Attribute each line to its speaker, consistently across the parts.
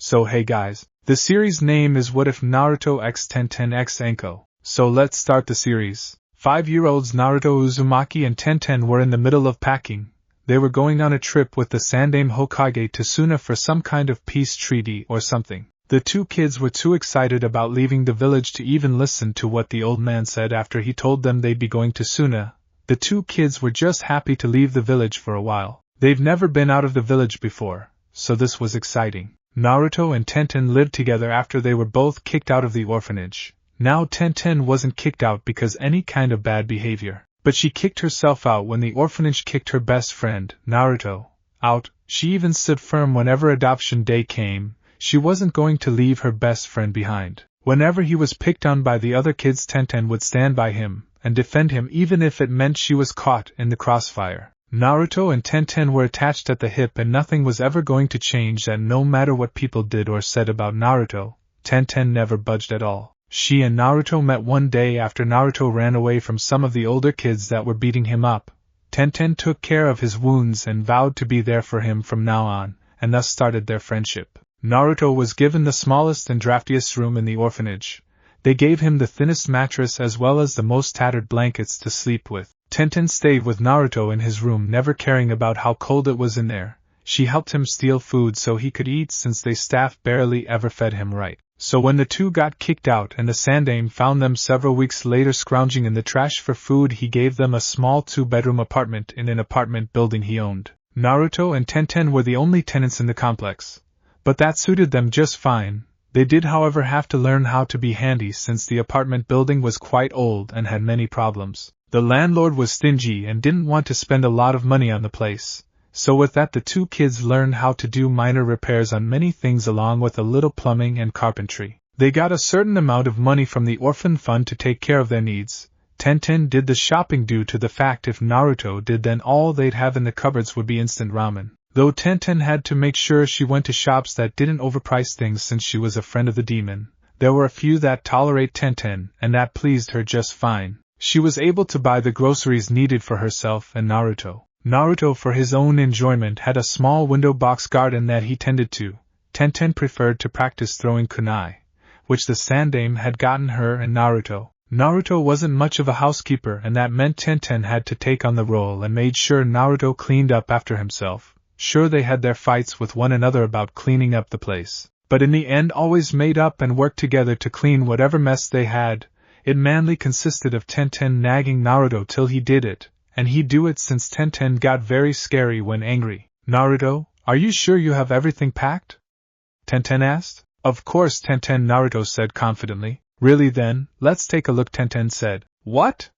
Speaker 1: So hey guys, the series name is What If Naruto x Tenten x Anko. So let's start the series. 5-year-olds Naruto, Uzumaki and Tenten were in the middle of packing. They were going on a trip with the Sandaime Hokage to Suna for some kind of peace treaty or something. The two kids were too excited about leaving the village to even listen to what the old man said after he told them they'd be going to Suna. The two kids were just happy to leave the village for a while. They've never been out of the village before, so this was exciting. Naruto and Tenten lived together after they were both kicked out of the orphanage. Now Tenten wasn't kicked out because any kind of bad behavior, but she kicked herself out when the orphanage kicked her best friend, Naruto, out. She even stood firm whenever adoption day came. She wasn't going to leave her best friend behind. Whenever he was picked on by the other kids, Tenten would stand by him and defend him even if it meant she was caught in the crossfire. Naruto and Tenten were attached at the hip and nothing was ever going to change that. No matter what people did or said about Naruto, Tenten never budged at all. She and Naruto met one day after Naruto ran away from some of the older kids that were beating him up. Tenten took care of his wounds and vowed to be there for him from now on, and thus started their friendship. Naruto was given the smallest and draftiest room in the orphanage. They gave him the thinnest mattress as well as the most tattered blankets to sleep with. Tenten stayed with Naruto in his room, never caring about how cold it was in there. She helped him steal food so he could eat since they staff barely ever fed him right. So when the two got kicked out and the Sandaime found them several weeks later scrounging in the trash for food, he gave them a small 2-bedroom apartment in an apartment building he owned. Naruto and Tenten were the only tenants in the complex, but that suited them just fine. They did however have to learn how to be handy since the apartment building was quite old and had many problems. The landlord was stingy and didn't want to spend a lot of money on the place. So with that, the two kids learned how to do minor repairs on many things along with a little plumbing and carpentry. They got a certain amount of money from the orphan fund to take care of their needs. Tenten did the shopping due to the fact if Naruto did, then all they'd have in the cupboards would be instant ramen. Though Tenten had to make sure she went to shops that didn't overprice things since she was a friend of the demon. There were a few that tolerate Tenten, and that pleased her just fine. She was able to buy the groceries needed for herself and Naruto. Naruto, for his own enjoyment, had a small window box garden that he tended to. Tenten preferred to practice throwing kunai, which the Sandaime had gotten her and Naruto. Naruto wasn't much of a housekeeper, and that meant Tenten had to take on the role and made sure Naruto cleaned up after himself. Sure, they had their fights with one another about cleaning up the place, but in the end always made up and worked together to clean whatever mess they had. It mainly consisted of Tenten nagging Naruto till he did it, and he'd do it since Tenten got very scary when angry. "Naruto, are you sure you have everything packed?" Tenten asked. "Of course, Tenten," Naruto said confidently. "Really then, let's take a look," Tenten said. "What?"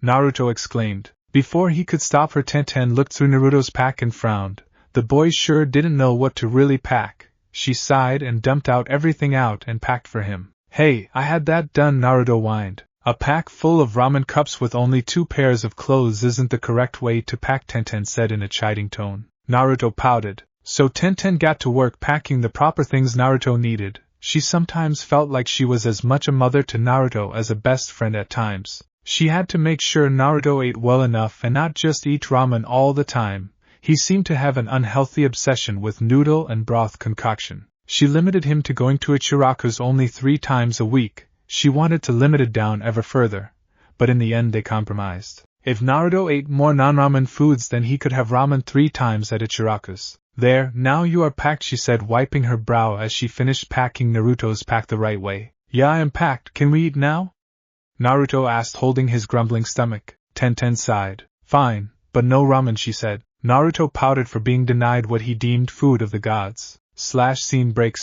Speaker 1: Naruto exclaimed. Before he could stop her, Tenten looked through Naruto's pack and frowned. The boy sure didn't know what to really pack. She sighed and dumped out everything out and packed for him. "Hey, I had that done," Naruto whined. "A pack full of ramen cups with only 2 pairs of clothes isn't the correct way to pack," Tenten said in a chiding tone. Naruto pouted. So Tenten got to work packing the proper things Naruto needed. She sometimes felt like she was as much a mother to Naruto as a best friend at times. She had to make sure Naruto ate well enough and not just eat ramen all the time. He seemed to have an unhealthy obsession with noodle and broth concoction. She limited him to going to Ichiraku's only 3 times a week. She wanted to limit it down ever further, but in the end they compromised. If Naruto ate more non-ramen foods, then he could have ramen 3 times at Ichiraku's. "There, now you are packed," she said, wiping her brow as she finished packing Naruto's pack the right way. "Yeah, I am packed. Can we eat now?" Naruto asked, holding his grumbling stomach. Tenten sighed. "Fine, but no ramen," she said. Naruto pouted for being denied what he deemed food of the gods. Scene break.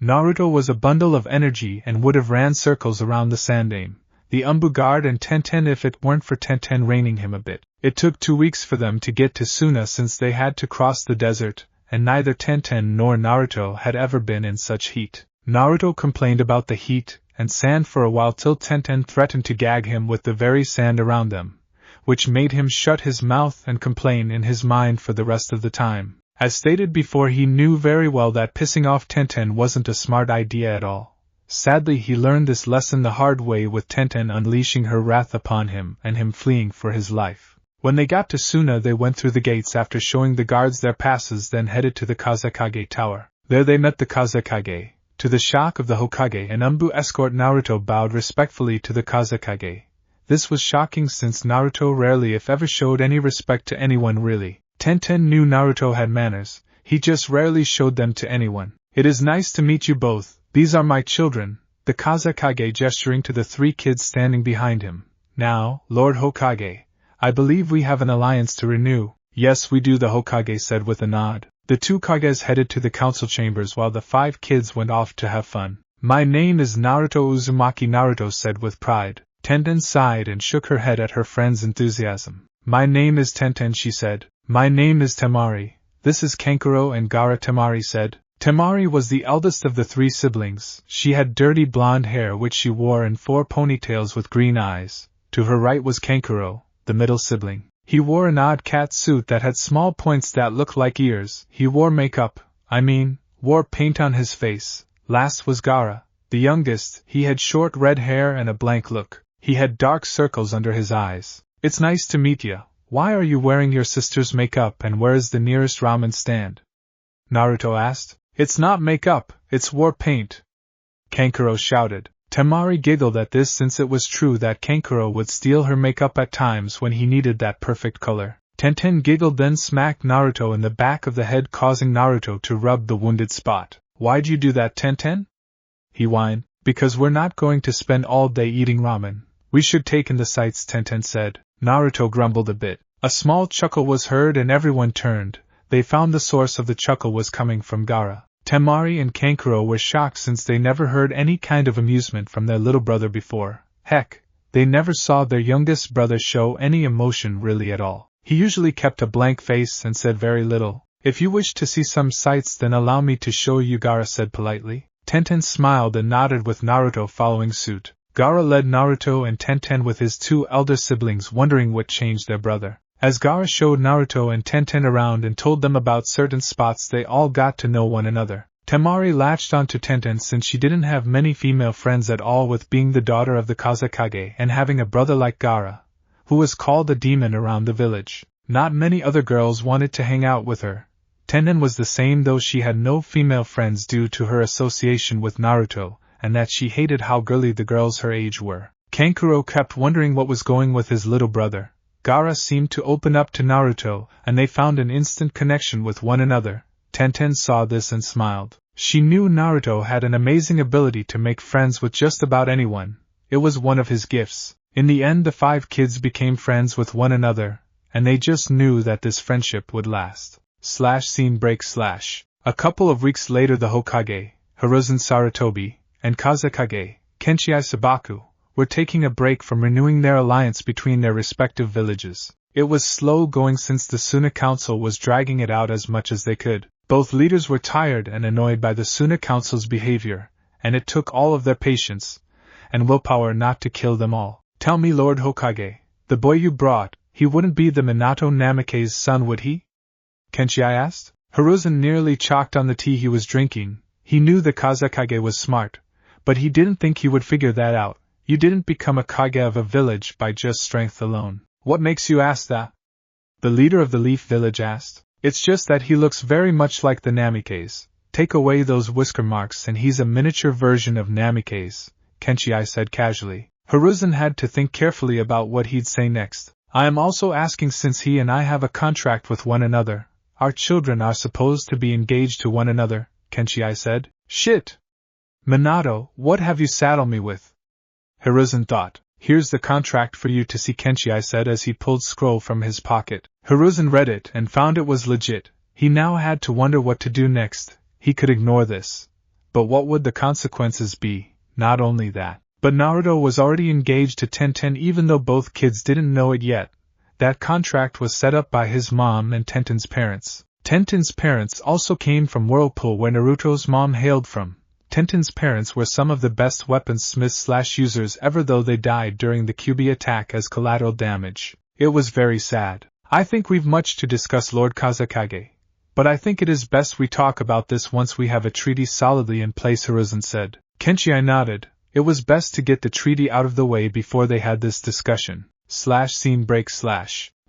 Speaker 1: Naruto was a bundle of energy and would have ran circles around the Sandaime, the Umbu guard and Tenten if it weren't for Tenten reining him a bit. It took 2 weeks for them to get to Suna since they had to cross the desert, and neither Tenten nor Naruto had ever been in such heat. Naruto complained about the heat and sand for a while till Tenten threatened to gag him with the very sand around them, which made him shut his mouth and complain in his mind for the rest of the time. As stated before, he knew very well that pissing off Tenten wasn't a smart idea at all. Sadly, he learned this lesson the hard way, with Tenten unleashing her wrath upon him and him fleeing for his life. When they got to Suna, they went through the gates after showing the guards their passes, then headed to the Kazekage Tower. There they met the Kazekage. To the shock of the Hokage and Escort, Naruto bowed respectfully to the Kazekage. This was shocking since Naruto rarely if ever showed any respect to anyone really. Tenten knew Naruto had manners, he just rarely showed them to anyone. It is nice to meet you both, these are my children, the Kazekage gesturing to the 3 kids standing behind him. Now, Lord Hokage, I believe we have an alliance to renew. Yes we do, the Hokage said with a nod. The 2 Kages headed to the council chambers while the 5 kids went off to have fun. My name is Naruto Uzumaki, Naruto said with pride. Tenten sighed and shook her head at her friend's enthusiasm. My name is Tenten, she said. My name is Temari. This is Kankuro and Gaara, Temari said. Temari was the eldest of the 3 siblings. She had dirty blonde hair which she wore in 4 ponytails with green eyes. To her right was Kankuro, the middle sibling. He wore an odd cat suit that had small points that looked like ears. He wore makeup, wore paint on his face. Last was Gaara, the youngest. He had short red hair and a blank look. He had dark circles under his eyes. It's nice to meet ya. Why are you wearing your sister's makeup and where is the nearest ramen stand? Naruto asked. It's not makeup, it's war paint. Kankuro shouted. Temari giggled at this since it was true that Kankuro would steal her makeup at times when he needed that perfect color. Tenten giggled then smacked Naruto in the back of the head causing Naruto to rub the wounded spot. Why'd you do that, Tenten? He whined. Because we're not going to spend all day eating ramen. We should take in the sights, Tenten said. Naruto grumbled a bit. A small chuckle was heard and everyone turned. They found the source of the chuckle was coming from Gaara. Temari and Kankuro were shocked since they never heard any kind of amusement from their little brother before. Heck, they never saw their youngest brother show any emotion really at all. He usually kept a blank face and said very little. If you wish to see some sights then allow me to show you, Gaara said politely. Tenten smiled and nodded with Naruto following suit. Gaara led Naruto and Tenten with his 2 elder siblings wondering what changed their brother. As Gaara showed Naruto and Tenten around and told them about certain spots they all got to know one another. Temari latched onto Tenten since she didn't have many female friends at all with being the daughter of the Kazekage and having a brother like Gaara, who was called a demon around the village. Not many other girls wanted to hang out with her. Tenten was the same though she had no female friends due to her association with Naruto, and that she hated how girly the girls her age were. Kankuro kept wondering what was going with his little brother. Gaara seemed to open up to Naruto, and they found an instant connection with one another. Tenten saw this and smiled. She knew Naruto had an amazing ability to make friends with just about anyone. It was one of his gifts. In the end the 5 kids became friends with one another, and they just knew that this friendship would last. Scene break. A couple of weeks later the Hokage, Hiruzen Sarutobi, and Kazekage, Kenshii Sabaku, were taking a break from renewing their alliance between their respective villages. It was slow going since the Suna Council was dragging it out as much as they could. Both leaders were tired and annoyed by the Suna Council's behavior, and it took all of their patience and willpower not to kill them all. Tell me, Lord Hokage, the boy you brought, he wouldn't be the Minato Namikaze's son, would he? Kenshii asked. Hiruzen nearly choked on the tea he was drinking. He knew the Kazekage was smart, but he didn't think he would figure that out. You didn't become a Kage of a village by just strength alone. What makes you ask that? The leader of the Leaf Village asked. It's just that he looks very much like the Namikaze. Take away those whisker marks and he's a miniature version of Namikaze, Kenshii said casually. Hiruzen had to think carefully about what he'd say next. I am also asking since he and I have a contract with one another. Our children are supposed to be engaged to one another, Kenshii said. Shit! Minato, what have you saddled me with? Hiruzen thought. Here's the contract for you to see, Kenshii said as he pulled scroll from his pocket. Hiruzen read it and found it was legit. He now had to wonder what to do next. He could ignore this. But what would the consequences be? Not only that, but Naruto was already engaged to Tenten even though both kids didn't know it yet. That contract was set up by his mom and Tenten's parents. Tenten's parents also came from Whirlpool where Naruto's mom hailed from. Tenten's parents were some of the best weaponsmiths/users ever though they died during the Kyuubi attack as collateral damage. It was very sad. I think we've much to discuss, Lord Kazekage. But I think it is best we talk about this once we have a treaty solidly in place, Hiruzen said. Kenshii nodded. It was best to get the treaty out of the way before they had this discussion. Scene break.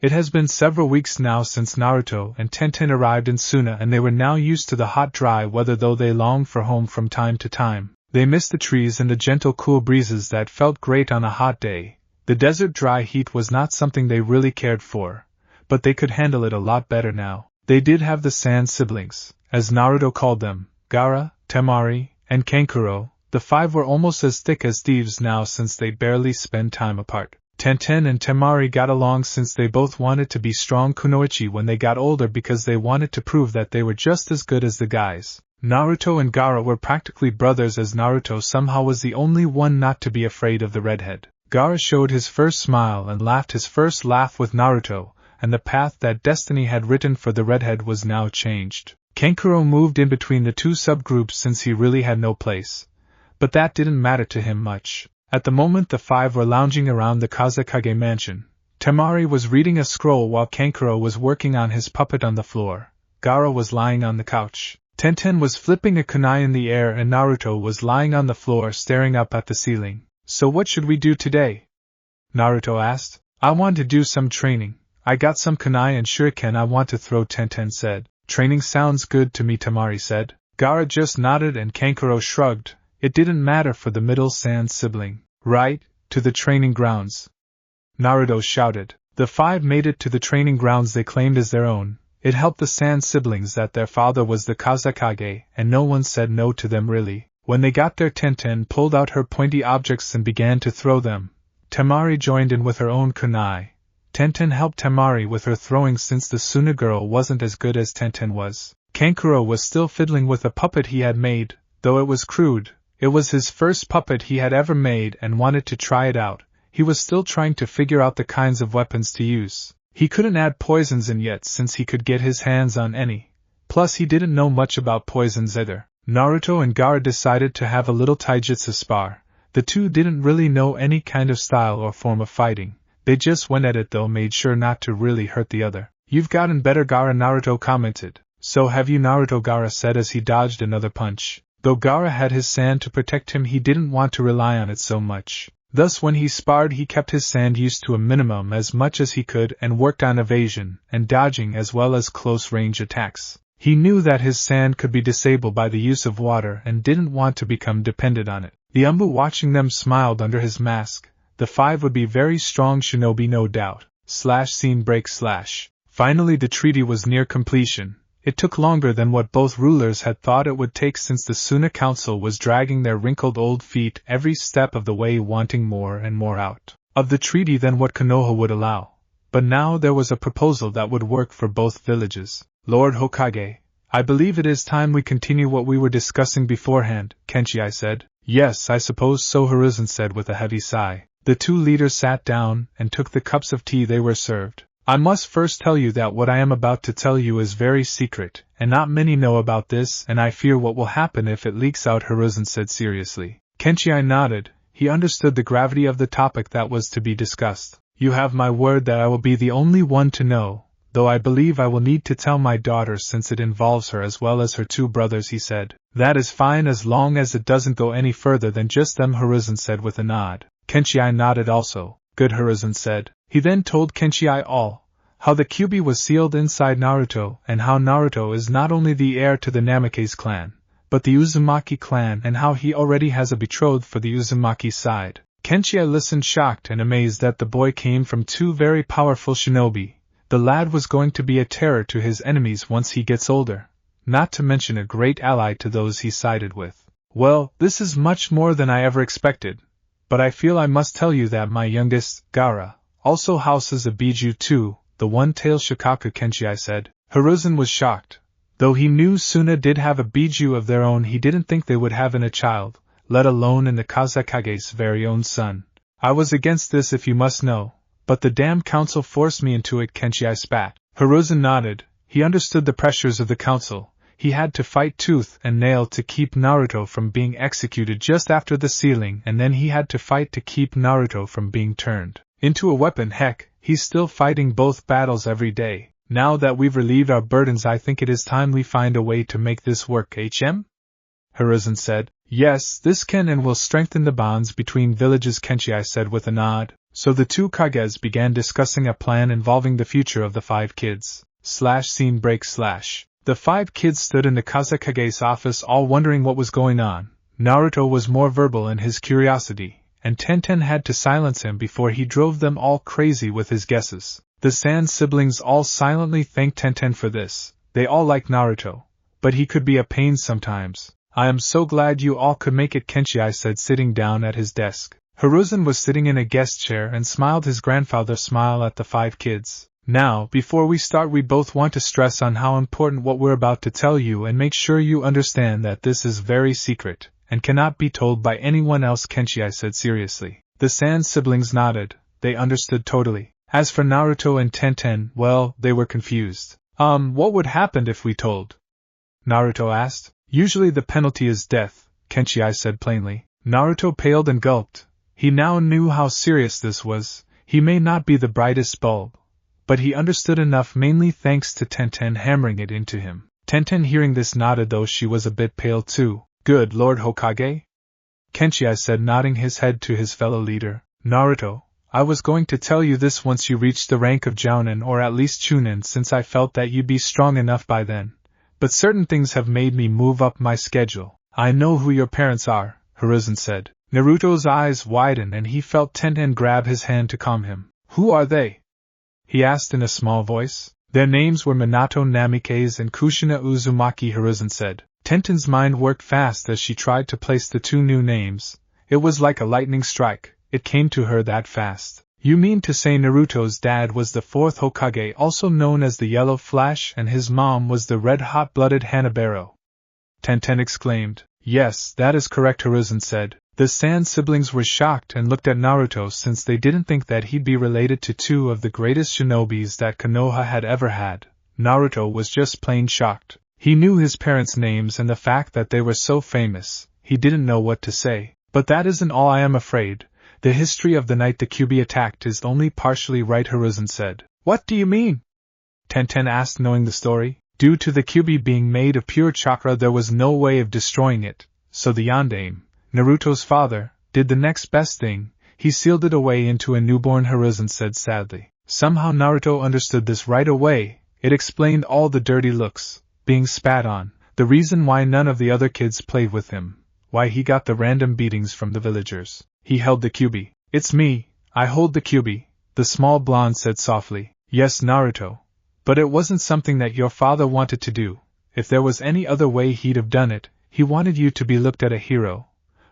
Speaker 1: It has been several weeks now since Naruto and Tenten arrived in Suna, and they were now used to the hot dry weather, though they longed for home from time to time. They missed the trees and the gentle cool breezes that felt great on a hot day. The desert dry heat was not something they really cared for, but they could handle it a lot better now. They did have the sand siblings, as Naruto called them, Gaara, Temari, and Kankuro. The five were almost as thick as thieves now since they barely spend time apart. Tenten and Temari got along since they both wanted to be strong kunoichi when they got older, because they wanted to prove that they were just as good as the guys. Naruto and Gaara were practically brothers, as Naruto somehow was the only one not to be afraid of the redhead. Gaara showed his first smile and laughed his first laugh with Naruto, and the path that destiny had written for the redhead was now changed. Kankuro moved in between the two subgroups since he really had no place, but that didn't matter to him much. At the moment the five were lounging around the Kazekage mansion. Temari was reading a scroll while Kankuro was working on his puppet on the floor. Gaara was lying on the couch. Tenten was flipping a kunai in the air, and Naruto was lying on the floor staring up at the ceiling. So what should we do today? Naruto asked. I want to do some training. I got some kunai and shuriken I want to throw, Tenten said. Training sounds good to me, Temari said. Gaara just nodded and Kankuro shrugged. It didn't matter for the middle sand sibling. Right, to the training grounds, Naruto shouted. The five made it to the training grounds they claimed as their own. It helped the sand siblings that their father was the Kazekage, and no one said no to them really. When they got there, Tenten pulled out her pointy objects and began to throw them. Temari joined in with her own kunai. Tenten helped Temari with her throwing since the Suna girl wasn't as good as Tenten was. Kankuro was still fiddling with a puppet he had made, though it was crude. It was his first puppet he had ever made and wanted to try it out. He was still trying to figure out the kinds of weapons to use. He couldn't add poisons in yet since he could get his hands on any. Plus he didn't know much about poisons either. Naruto and Gaara decided to have a little taijutsu spar. The two didn't really know any kind of style or form of fighting. They just went at it, though made sure not to really hurt the other. You've gotten better, Gaara, Naruto commented. So have you, Naruto, Gaara said as he dodged another punch. Though Gaara had his sand to protect him, he didn't want to rely on it so much. Thus when he sparred he kept his sand use to a minimum as much as he could and worked on evasion and dodging as well as close-range attacks. He knew that his sand could be disabled by the use of water and didn't want to become dependent on it. The Umbu watching them smiled under his mask. The five would be very strong shinobi, no doubt. Scene break. Finally the treaty was near completion. It took longer than what both rulers had thought it would take, since the Suna Council was dragging their wrinkled old feet every step of the way, wanting more and more out of the treaty than what Konoha would allow. But now there was a proposal that would work for both villages. Lord Hokage, I believe it is time we continue what we were discussing beforehand, Kenshi said. Yes, I suppose so, Hiruzen said with a heavy sigh. The two leaders sat down and took the cups of tea they were served. I must first tell you that what I am about to tell you is very secret, and not many know about this, and I fear what will happen if it leaks out, Hiruzen said seriously. Kenshi nodded. He understood the gravity of the topic that was to be discussed. You have my word that I will be the only one to know, though I believe I will need to tell my daughter since it involves her as well as her two brothers, he said. That is fine as long as it doesn't go any further than just them, Hiruzen said with a nod. Kenshi nodded also. Good, Hiruzen said. He then told Kenshi all, how the Kyuubi was sealed inside Naruto, and how Naruto is not only the heir to the Namikaze clan, but the Uzumaki clan, and how he already has a betrothed for the Uzumaki side. Kenshi listened shocked and amazed that the boy came from two very powerful shinobi. The lad was going to be a terror to his enemies once he gets older, not to mention a great ally to those he sided with. Well, this is much more than I ever expected, but I feel I must tell you that my youngest, Gaara, also houses a Biju too, the one-tailed Shikaku, Kenshi said. Hiruzen was shocked. Though he knew Suna did have a Biju of their own, he didn't think they would have in a child, let alone in the Kazekage's very own son. I was against this, if you must know, but the damn council forced me into it, Kenshi spat. Hiruzen nodded. He understood the pressures of the council. He had to fight tooth and nail to keep Naruto from being executed just after the sealing, and then he had to fight to keep Naruto from being turned into a weapon. Heck, he's still fighting both battles every day. Now that we've relieved our burdens, I think it is time we find a way to make this work, HM? Hiruzen said. Yes, this can and will strengthen the bonds between villages, Kenshi said with a nod. So the two Kages began discussing a plan involving the future of the 5 kids. Scene break. The 5 kids stood in the Kazekage's office all wondering what was going on. Naruto was more verbal in his curiosity, and Tenten had to silence him before he drove them all crazy with his guesses. The Sand siblings all silently thanked Tenten for this. They all liked Naruto, but he could be a pain sometimes. I am so glad you all could make it, Kenshi said, sitting down at his desk. Hiruzen was sitting in a guest chair and smiled his grandfather smile at the 5 kids. Now, before we start, we both want to stress on how important what we're about to tell you and make sure you understand that this is very secret and cannot be told by anyone else, Kenshi said seriously. The Sand siblings nodded. They understood totally. As for Naruto and Tenten, well, they were confused. What would happen if we told? Naruto asked. Usually the penalty is death, Kenshi said plainly. Naruto paled and gulped. He now knew how serious this was. He may not be the brightest bulb, but he understood enough, mainly thanks to Tenten hammering it into him. Tenten, hearing this, nodded, though she was a bit pale too. Good Lord Hokage? Kenshi said, nodding his head to his fellow leader. Naruto, I was going to tell you this once you reached the rank of jonin, or at least chunin, since I felt that you'd be strong enough by then. But certain things have made me move up my schedule. I know who your parents are, Hiruzen said. Naruto's eyes widened and he felt Tenten grab his hand to calm him. Who are they? He asked in a small voice. Their names were Minato Namikaze and Kushina Uzumaki, Hiruzen said. Tenten's mind worked fast as she tried to place the 2 new names. It was like a lightning strike. It came to her that fast. You mean to say Naruto's dad was the 4th Hokage, also known as the Yellow Flash, and his mom was the red-hot-blooded Hanabaro? Tenten exclaimed. Yes, that is correct, Hiruzen said. The Sand siblings were shocked and looked at Naruto, since they didn't think that he'd be related to 2 of the greatest shinobis that Konoha had ever had. Naruto was just plain shocked. He knew his parents' names and the fact that they were so famous. He didn't know what to say. But that isn't all, I am afraid. The history of the night the Kyuubi attacked is only partially right, Hiruzen said. What do you mean? Tenten asked, knowing the story. Due to the Kyuubi being made of pure chakra, there was no way of destroying it, so the Yondaime, Naruto's father, did the next best thing. He sealed it away into a newborn, Hiruzen said sadly. Somehow Naruto understood this right away. It explained all the dirty looks, being spat on, the reason why none of the other kids played with him, why he got the random beatings from the villagers. He held the Kyuubi. It's me, I hold the Kyuubi, the small blonde said softly. Yes, Naruto. But it wasn't something that your father wanted to do. If there was any other way, he'd have done it. He wanted you to be looked at a hero.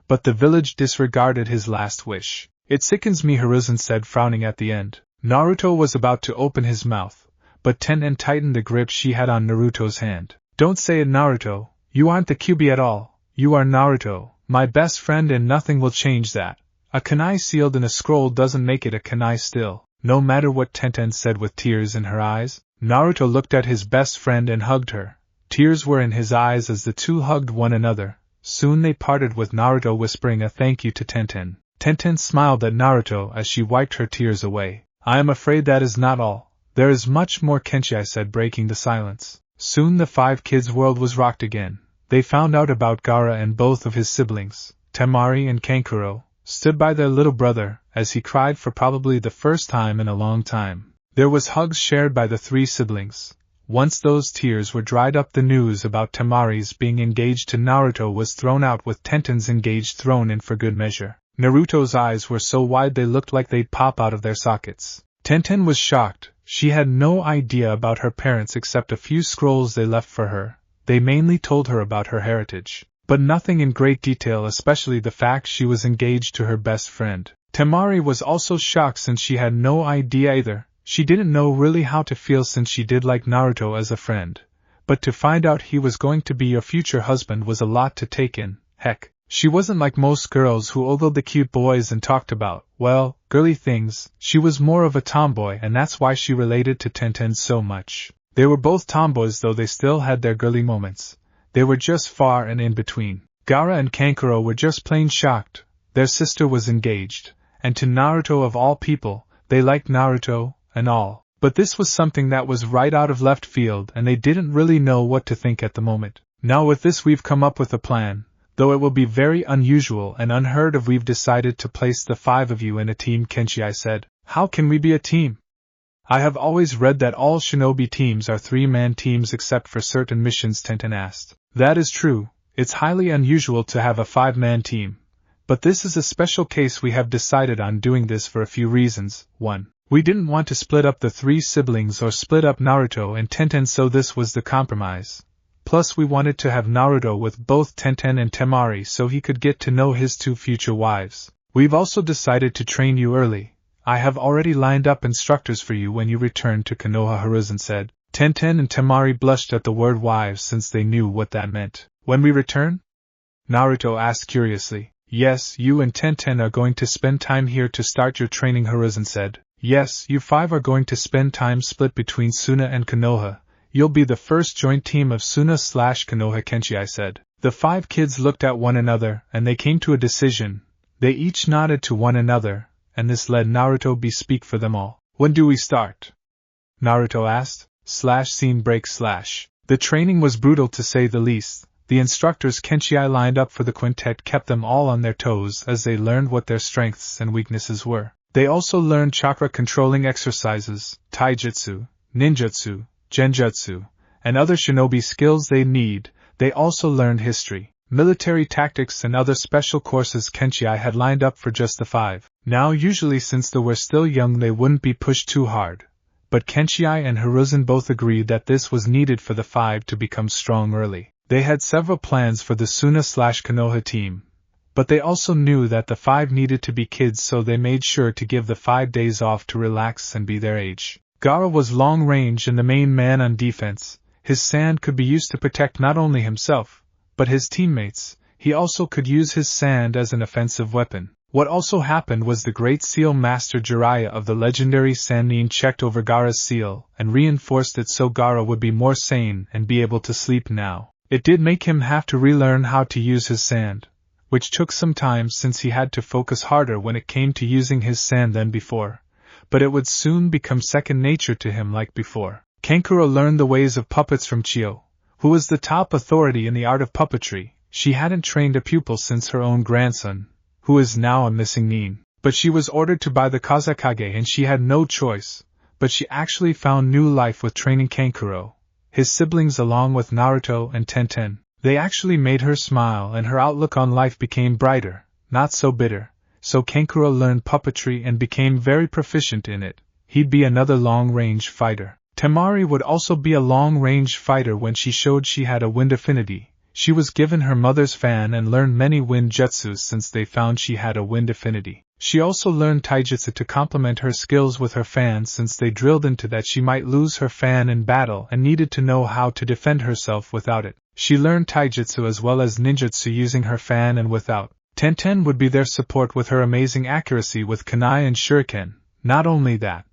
Speaker 1: But the village disregarded his last wish. It sickens me, Hiruzen said, frowning at the end. Naruto was about to open his mouth, but Tenten tightened the grip she had on Naruto's hand. Don't say it, Naruto. You aren't the Kyuubi at all. You are Naruto, my best friend, and nothing will change that. A kunai sealed in a scroll doesn't make it a kunai still, no matter what, Tenten said with tears in her eyes. Naruto looked at his best friend and hugged her. Tears were in his eyes as the two hugged one another. Soon they parted, with Naruto whispering a thank you to Tenten. Tenten smiled at Naruto as she wiped her tears away. I am afraid that is not all. There is much more, Kenshi said, breaking the silence. Soon the 5 kids' world was rocked again. They found out about Gaara, and both of his siblings, Temari and Kankuro, stood by their little brother as he cried for probably the first time in a long time. There was hugs shared by the 3 siblings. Once those tears were dried up, the news about Temari's being engaged to Naruto was thrown out, with Tenten's engaged thrown in for good measure. Naruto's eyes were so wide they looked like they'd pop out of their sockets. Tenten was shocked. She had no idea about her parents except a few scrolls they left for her. They mainly told her about her heritage, but nothing in great detail, especially the fact she was engaged to her best friend. Temari was also shocked, since she had no idea either. She didn't know really how to feel, since she did like Naruto as a friend. But to find out he was going to be your future husband was a lot to take in. Heck, she wasn't like most girls who ogled the cute boys and talked about, well, girly things. She was more of a tomboy, and that's why she related to Tenten so much. They were both tomboys, though they still had their girly moments. They were just far and in between. Gaara and Kankuro were just plain shocked. Their sister was engaged, and to Naruto of all people. They liked Naruto and all, but this was something that was right out of left field, and they didn't really know what to think at the moment. Now with this, we've come up with a plan. Though it will be very unusual and unheard of, we've decided to place the 5 of you in a team, Kenshi said. How can we be a team? I have always read that all shinobi teams are 3-man teams except for certain missions, Tenten asked. That is true, it's highly unusual to have a 5-man team. But this is a special case. We have decided on doing this for a few reasons. 1. We didn't want to split up the 3 siblings or split up Naruto and Tenten, so this was the compromise. Plus we wanted to have Naruto with both Tenten and Temari so he could get to know his 2 future wives. We've also decided to train you early. I have already lined up instructors for you when you return to Konoha, Hiruzen said. Tenten and Temari blushed at the word wives since they knew what that meant. When we return? Naruto asked curiously. Yes, you and Tenten are going to spend time here to start your training, Hiruzen said. Yes, you 5 are going to spend time split between Suna and Konoha. You'll be the first joint team of Suna/Konoha, Kenshi said. The 5 kids looked at one another and they came to a decision. They each nodded to one another, and this led Naruto to speak for them all. When do we start? Naruto asked. Scene break. The training was brutal to say the least. The instructors Kenshi lined up for the quintet kept them all on their toes as they learned what their strengths and weaknesses were. They also learned chakra controlling exercises, taijutsu, ninjutsu, genjutsu, and other shinobi skills they need. They also learned history, military tactics, and other special courses Kenshi had lined up for just the 5. Now, usually since they were still young, they wouldn't be pushed too hard. But Kenshi and Hiruzen both agreed that this was needed for the 5 to become strong early. They had several plans for the Suna/Konoha team, but they also knew that the 5 needed to be kids, so they made sure to give the 5 days off to relax and be their age. Gaara was long range and the main man on defense. His sand could be used to protect not only himself, but his teammates. He also could use his sand as an offensive weapon. What also happened was the Great Seal Master Jiraiya of the legendary Sannin checked over Gaara's seal and reinforced it so Gaara would be more sane and be able to sleep now. It did make him have to relearn how to use his sand, which took some time since he had to focus harder when it came to using his sand than before. But it would soon become second nature to him like before. Kankuro learned the ways of puppets from Chiyo, who was the top authority in the art of puppetry. She hadn't trained a pupil since her own grandson, who is now a missing nin. But she was ordered to by the Kazekage and she had no choice, but she actually found new life with training Kankuro, his siblings along with Naruto and Tenten. They actually made her smile and her outlook on life became brighter, not so bitter. So Kankuro learned puppetry and became very proficient in it. He'd be another long-range fighter. Temari would also be a long-range fighter when she showed she had a wind affinity. She was given her mother's fan and learned many wind jutsus since they found she had a wind affinity. She also learned taijutsu to complement her skills with her fan since they drilled into that she might lose her fan in battle and needed to know how to defend herself without it. She learned taijutsu as well as ninjutsu using her fan and without. Tenten would be their support with her amazing accuracy with kunai and shuriken. Not only that,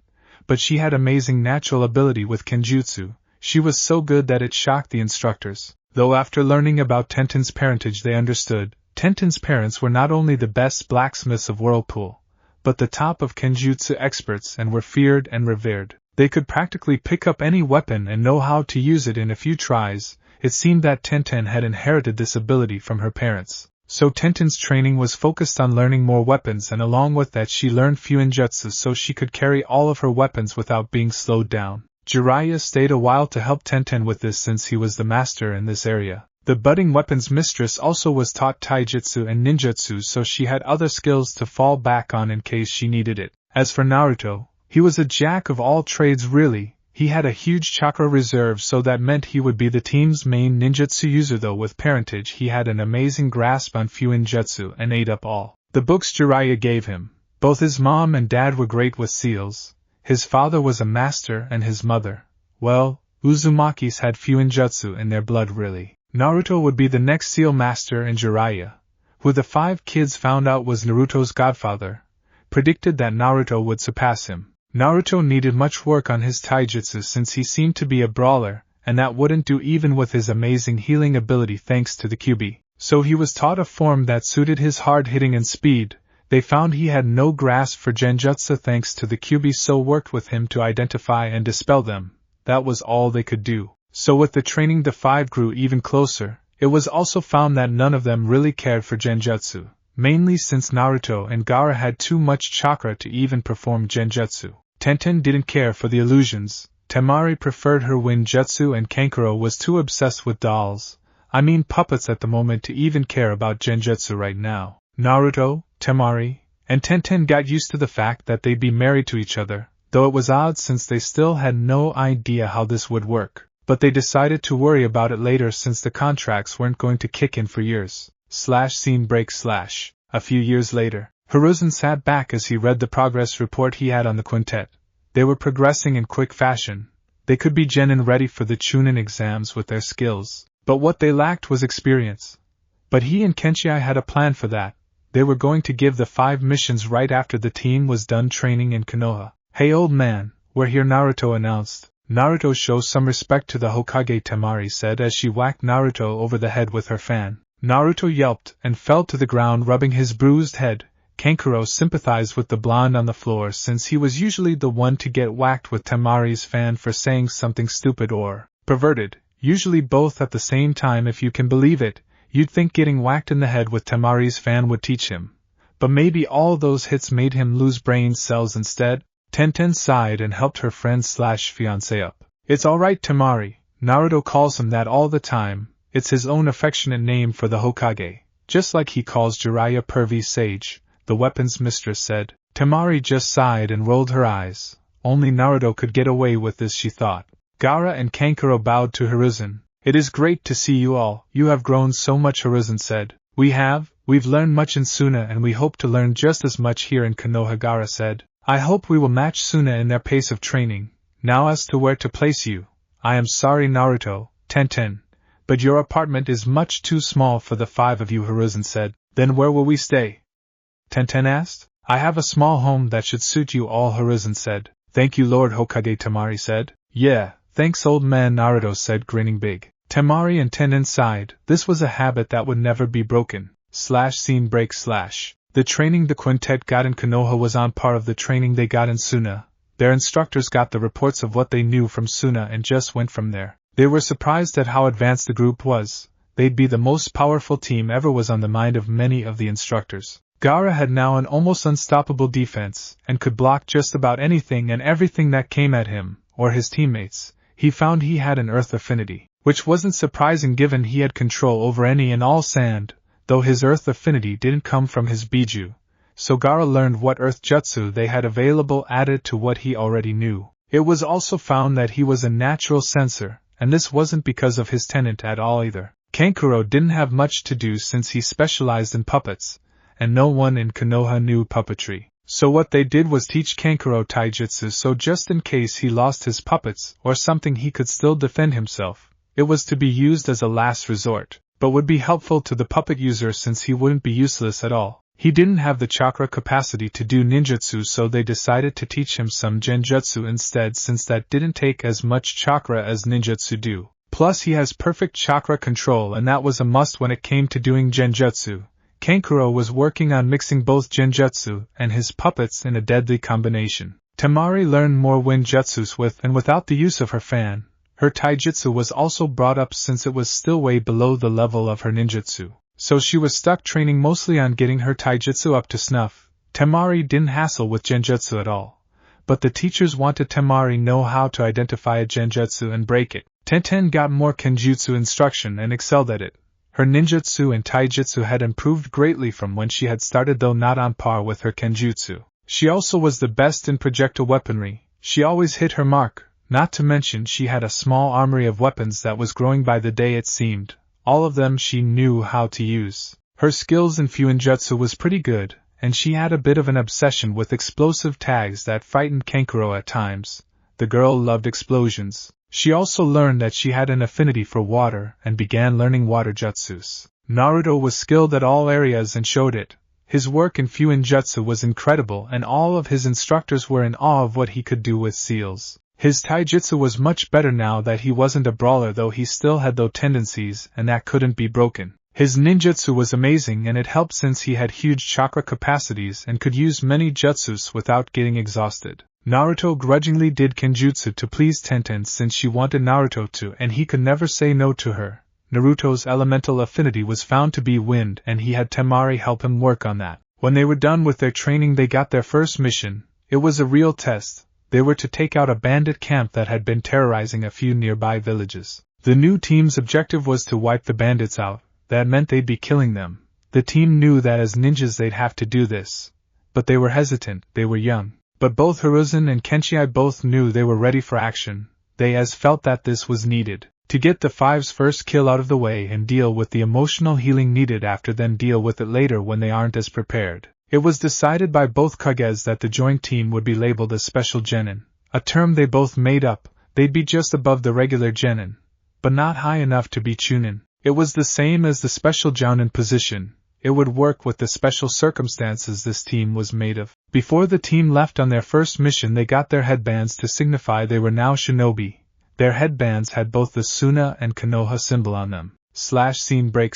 Speaker 1: but she had amazing natural ability with kenjutsu. She was so good that it shocked the instructors. Though after learning about Tenten's parentage they understood, Tenten's parents were not only the best blacksmiths of Whirlpool, but the top of kenjutsu experts and were feared and revered. They could practically pick up any weapon and know how to use it in a few tries. It seemed that Tenten had inherited this ability from her parents. So Tenten's training was focused on learning more weapons, and along with that she learned fuinjutsu so she could carry all of her weapons without being slowed down. Jiraiya stayed a while to help Tenten with this since he was the master in this area. The budding weapons mistress also was taught taijutsu and ninjutsu so she had other skills to fall back on in case she needed it. As for Naruto, he was a jack of all trades really. He had a huge chakra reserve so that meant he would be the team's main ninjutsu user, though with parentage he had an amazing grasp on fuinjutsu and ate up all the books Jiraiya gave him. Both his mom and dad were great with seals. His father was a master and his mother, well, Uzumakis had fuinjutsu in their blood really. Naruto would be the next seal master, and Jiraiya, who the 5 kids found out was Naruto's godfather, predicted that Naruto would surpass him. Naruto needed much work on his taijutsu since he seemed to be a brawler, and that wouldn't do even with his amazing healing ability thanks to the Kyuubi. So he was taught a form that suited his hard hitting and speed. They found he had no grasp for genjutsu thanks to the Kyuubi, so worked with him to identify and dispel them. That was all they could do. So with the training the 5 grew even closer. It was also found that none of them really cared for genjutsu, mainly since Naruto and Gaara had too much chakra to even perform genjutsu. Tenten didn't care for the illusions, Temari preferred her wind jutsu, and Kankuro was too obsessed with dolls, puppets at the moment, to even care about genjutsu right now. Naruto, Temari, and Tenten got used to the fact that they'd be married to each other, though it was odd since they still had no idea how this would work. But they decided to worry about it later since the contracts weren't going to kick in for years. Scene break. A few years later, Hiruzen sat back as he read the progress report he had on the quintet. They were progressing in quick fashion. They could be genin ready for the chunin exams with their skills, but what they lacked was experience. But he and Kenshii had a plan for that. They were going to give the 5 missions right after the team was done training in Konoha. "Hey old man, we're here," Naruto announced. "Naruto, show some respect to the Hokage," Temari said as she whacked Naruto over the head with her fan. Naruto yelped and fell to the ground, rubbing his bruised head. Kankuro sympathized with the blonde on the floor since he was usually the one to get whacked with Temari's fan for saying something stupid or perverted, usually both at the same time. If you can believe it, you'd think getting whacked in the head with Temari's fan would teach him. But maybe all those hits made him lose brain cells instead? Tenten sighed and helped her friend/fiancé up. "It's alright, Temari. Naruto calls him that all the time. It's his own affectionate name for the Hokage, just like he calls Jiraiya pervy sage," the weapons mistress said. Temari just sighed and rolled her eyes. Only Naruto could get away with this, she thought. Gaara and Kankuro bowed to Hiruzen. "It is great to see you all. You have grown so much," Hiruzen said. We've learned much in Suna, and we hope to learn just as much here in Konoha," Gaara said. "I hope we will match Suna in their pace of training. Now as to where to place you, I am sorry Naruto, Tenten, but your apartment is much too small for the 5 of you," Hiruzen said. "Then where will we stay?" Tenten asked. "I have a small home that should suit you all," Hiruzen said. "Thank you, Lord Hokage," Temari said. "Yeah, thanks old man," Naruto said, grinning big. Temari and Tenten sighed. This was a habit that would never be broken. Scene break. The training the quintet got in Konoha was on par of the training they got in Suna. Their instructors got the reports of what they knew from Suna and just went from there. They were surprised at how advanced the group was. They'd be the most powerful team ever was on the mind of many of the instructors. Gaara had now an almost unstoppable defense, and could block just about anything and everything that came at him, or his teammates. He found he had an earth affinity, which wasn't surprising given he had control over any and all sand, though his earth affinity didn't come from his biju. So Gaara learned what earth jutsu they had available added to what he already knew. It was also found that he was a natural sensor, and this wasn't because of his tenant at all either. Kankuro didn't have much to do since he specialized in puppets, and no one in Konoha knew puppetry. So what they did was teach Kankuro taijutsu, so just in case he lost his puppets or something he could still defend himself. It was to be used as a last resort, but would be helpful to the puppet user since he wouldn't be useless at all. He didn't have the chakra capacity to do ninjutsu, so they decided to teach him some genjutsu instead since that didn't take as much chakra as ninjutsu do. Plus he has perfect chakra control and that was a must when it came to doing genjutsu. Kankuro was working on mixing both genjutsu and his puppets in a deadly combination. Temari learned more wind jutsus with and without the use of her fan. Her taijutsu was also brought up since it was still way below the level of her ninjutsu, so she was stuck training mostly on getting her taijutsu up to snuff. Temari didn't hassle with genjutsu at all, but the teachers wanted Temari know how to identify a genjutsu and break it. Tenten got more kenjutsu instruction and excelled at it. Her ninjutsu and taijutsu had improved greatly from when she had started, though not on par with her kenjutsu. She also was the best in projectile weaponry. She always hit her mark, not to mention she had a small armory of weapons that was growing by the day it seemed. All of them she knew how to use. Her skills in fuinjutsu was pretty good, and she had a bit of an obsession with explosive tags that frightened Kankuro at times. The girl loved explosions. She also learned that she had an affinity for water and began learning water jutsus. Naruto was skilled at all areas and showed it. His work in fuinjutsu was incredible and all of his instructors were in awe of what he could do with seals. His taijutsu was much better now that he wasn't a brawler, though he still had those tendencies and that couldn't be broken. His ninjutsu was amazing and it helped since he had huge chakra capacities and could use many jutsus without getting exhausted. Naruto grudgingly did kenjutsu to please Tenten since she wanted Naruto to and he could never say no to her. Naruto's elemental affinity was found to be wind, and he had Temari help him work on that. When they were done with their training, they got their first mission. It was a real test. They were to take out a bandit camp that had been terrorizing a few nearby villages. The new team's objective was to wipe the bandits out. That meant they'd be killing them. The team knew that as ninjas they'd have to do this. But they were hesitant, they were young. But both Hiruzen and Kenshii both knew they were ready for action. They felt that this was needed. To get the Five's first kill out of the way and deal with the emotional healing needed after, then deal with it later when they aren't as prepared. It was decided by both Kages that the joint team would be labeled as Special Genin, a term they both made up. They'd be just above the regular Genin, but not high enough to be Chunin. It was the same as the Special Jounin position. It would work with the special circumstances this team was made of. Before the team left on their first mission, they got their headbands to signify they were now shinobi. Their headbands had both the Suna and Konoha symbol on them. Scene break.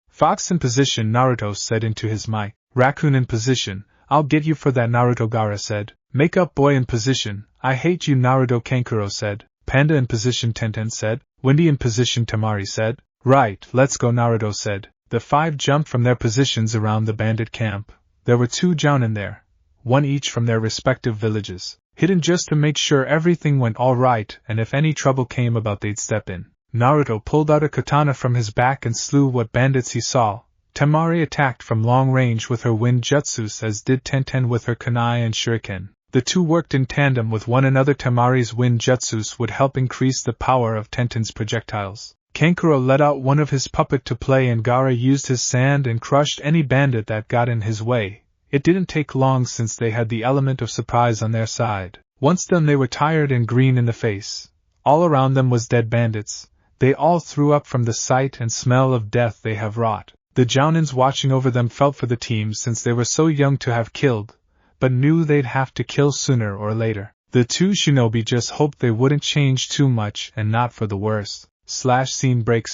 Speaker 1: Fox in position, Naruto said into his mic. Raccoon in position. I'll get you for that, Naruto. Gaara said. Makeup boy in position. I hate you, Naruto. Kankuro said. Panda in position, Tenten said. Windy in position, Temari said. Right, let's go, Naruto said. The five jumped from their positions around the bandit camp. There were 2 jounin there, one each from their respective villages, hidden just to make sure everything went all right, and if any trouble came about they'd step in. Naruto pulled out a katana from his back and slew what bandits he saw. Temari attacked from long range with her wind jutsus, as did Tenten with her kunai and shuriken. The two worked in tandem with one another. Temari's wind jutsus would help increase the power of Tenten's projectiles. Kankuro let out one of his puppet to play, and Gaara used his sand and crushed any bandit that got in his way. It didn't take long since they had the element of surprise on their side. Once done, they were tired and green in the face. All around them was dead bandits. They all threw up from the sight and smell of death they have wrought. The jounins watching over them felt for the team, since they were so young to have killed, but knew they'd have to kill sooner or later. The 2 shinobi just hoped they wouldn't change too much and not for the worse. Scene break.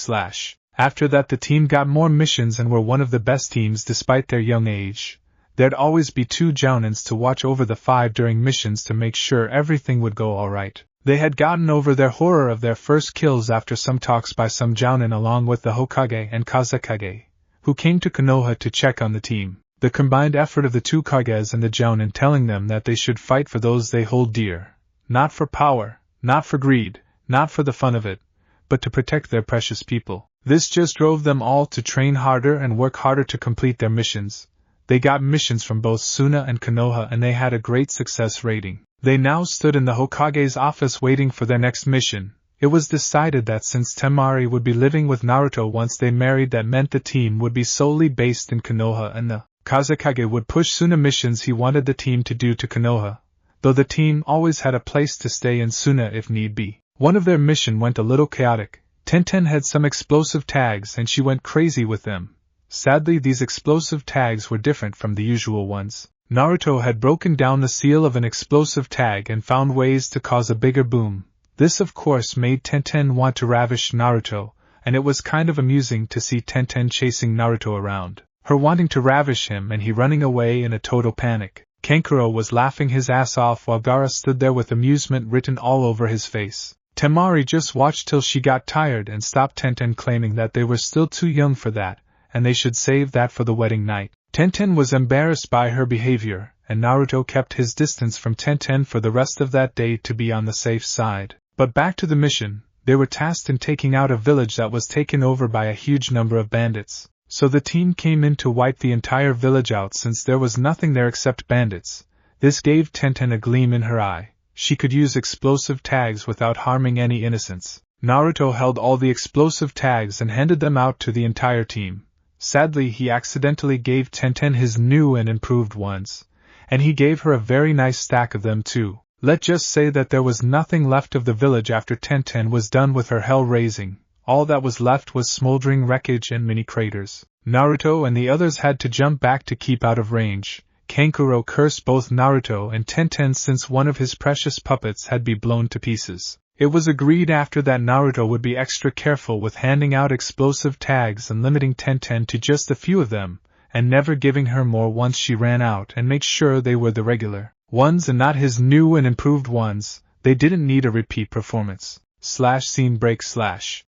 Speaker 1: After that, the team got more missions and were one of the best teams despite their young age. There'd always be 2 jounins to watch over the 5 during missions to make sure everything would go alright. They had gotten over their horror of their first kills after some talks by some jounin along with the Hokage and Kazekage, who came to Konoha to check on the team. The combined effort of the 2 Kages and the jounin telling them that they should fight for those they hold dear. Not for power, not for greed, not for the fun of it, but to protect their precious people. This just drove them all to train harder and work harder to complete their missions. They got missions from both Suna and Konoha, and they had a great success rating. They now stood in the Hokage's office waiting for their next mission. It was decided that since Temari would be living with Naruto once they married, that meant the team would be solely based in Konoha, and the Kazekage would push Suna missions he wanted the team to do to Konoha, though the team always had a place to stay in Suna if need be. One of their mission went a little chaotic. Tenten had some explosive tags and she went crazy with them. Sadly, these explosive tags were different from the usual ones. Naruto had broken down the seal of an explosive tag and found ways to cause a bigger boom. This of course made Tenten want to ravish Naruto, and it was kind of amusing to see Tenten chasing Naruto around, her wanting to ravish him and he running away in a total panic. Kankuro was laughing his ass off while Gaara stood there with amusement written all over his face. Temari just watched till she got tired and stopped Tenten, claiming that they were still too young for that, and they should save that for the wedding night. Tenten was embarrassed by her behavior, and Naruto kept his distance from Tenten for the rest of that day to be on the safe side. But back to the mission, they were tasked in taking out a village that was taken over by a huge number of bandits. So the team came in to wipe the entire village out since there was nothing there except bandits. This gave Tenten a gleam in her eye. She could use explosive tags without harming any innocents. Naruto held all the explosive tags and handed them out to the entire team. Sadly, he accidentally gave Tenten his new and improved ones, and he gave her a very nice stack of them too. Let's just say that there was nothing left of the village after Tenten was done with her hell-raising. All that was left was smoldering wreckage and mini craters. Naruto and the others had to jump back to keep out of range. Kankuro cursed both Naruto and Tenten since one of his precious puppets had been blown to pieces. It was agreed after that Naruto would be extra careful with handing out explosive tags and limiting Tenten to just a few of them, and never giving her more once she ran out, and make sure they were the regular ones and not his new and improved ones. They didn't need a repeat performance. Scene break.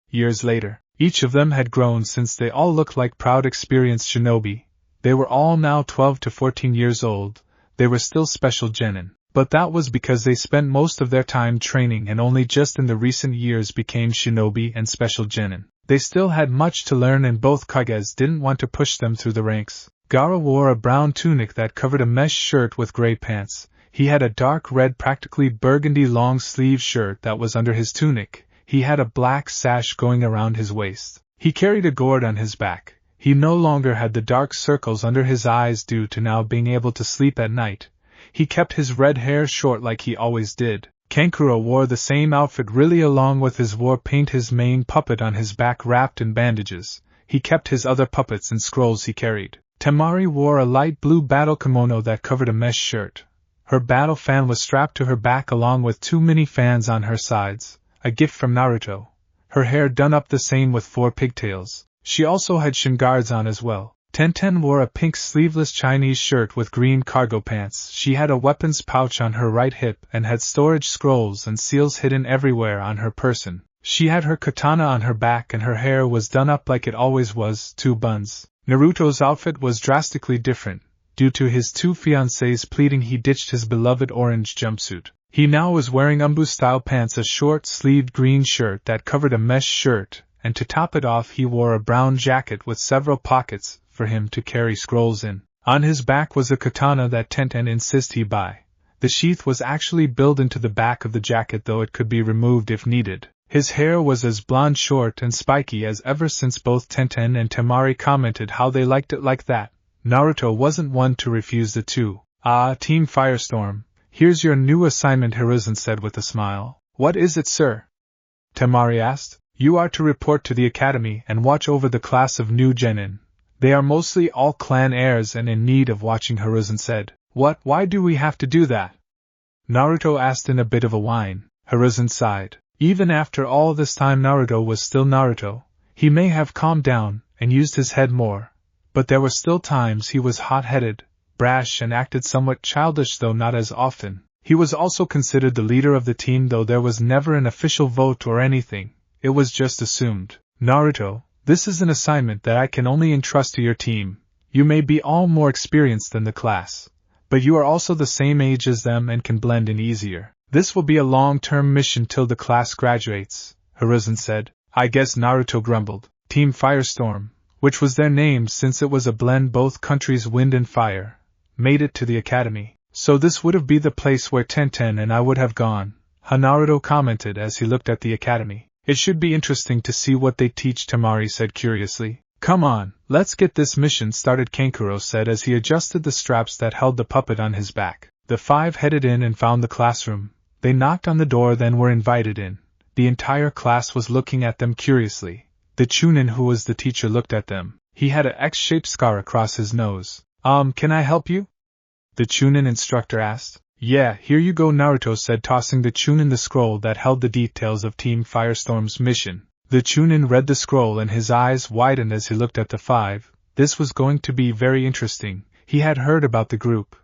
Speaker 1: Years later. Each of them had grown since they all looked like proud experienced shinobi. They were all now 12 to 14 years old. They were still special genin. But that was because they spent most of their time training and only just in the recent years became shinobi and special genin. They still had much to learn and both Kages didn't want to push them through the ranks. Gaara wore a brown tunic that covered a mesh shirt with gray pants. He had a dark red practically burgundy long-sleeve shirt that was under his tunic. He had a black sash going around his waist. He carried a gourd on his back. He no longer had the dark circles under his eyes due to now being able to sleep at night. He kept his red hair short like he always did. Kankuro wore the same outfit really along with his war paint, his main puppet on his back wrapped in bandages. He kept his other puppets and scrolls he carried. Temari wore a light blue battle kimono that covered a mesh shirt. Her battle fan was strapped to her back along with 2 mini fans on her sides, a gift from Naruto. Her hair done up the same with 4 pigtails. She also had shin guards on as well. Tenten wore a pink sleeveless Chinese shirt with green cargo pants. She had a weapons pouch on her right hip and had storage scrolls and seals hidden everywhere on her person. She had her katana on her back and her hair was done up like it always was, 2 buns. Naruto's outfit was drastically different. Due to his 2 fiancées pleading, he ditched his beloved orange jumpsuit. He now was wearing umbu-style pants, a short-sleeved green shirt that covered a mesh shirt, and to top it off he wore a brown jacket with several pockets for him to carry scrolls in. On his back was a katana that Tenten insisted he buy. The sheath was actually built into the back of the jacket, though it could be removed if needed. His hair was as blonde, short and spiky as ever since both Tenten and Temari commented how they liked it like that. Naruto wasn't one to refuse the two. "Ah, Team Firestorm, here's your new assignment," Hiruzen said with a smile. "What is it, sir?" Temari asked. "You are to report to the academy and watch over the class of new genin. They are mostly all clan heirs and in need of watching," Hiruzen said. "What? Why do we have to do that?" Naruto asked in a bit of a whine. Hiruzen sighed. Even after all this time Naruto was still Naruto. He may have calmed down and used his head more, but there were still times he was hot-headed, brash and acted somewhat childish, though not as often. He was also considered the leader of the team, though there was never an official vote or anything. It was just assumed. "Naruto, this is an assignment that I can only entrust to your team. You may be all more experienced than the class, but you are also the same age as them and can blend in easier. This will be a long-term mission till the class graduates," Hiruzen said. "I guess," Naruto grumbled. Team Firestorm, which was their name since it was a blend both countries' wind and fire, made it to the academy. "So this would have been the place where Tenten and I would have gone," Naruto commented as he looked at the academy. "It should be interesting to see what they teach," Temari said curiously. "Come on, let's get this mission started," Kankuro said as he adjusted the straps that held the puppet on his back. The 5 headed in and found the classroom. They knocked on the door, then were invited in. The entire class was looking at them curiously. The Chunin, who was the teacher, looked at them. He had an X-shaped scar across his nose. Can I help you?" the Chunin instructor asked. "Yeah, here you go," Naruto said, tossing the Chunin the scroll that held the details of Team Firestorm's mission. The Chunin read the scroll and his eyes widened as he looked at the 5. This was going to be very interesting. He had heard about the group,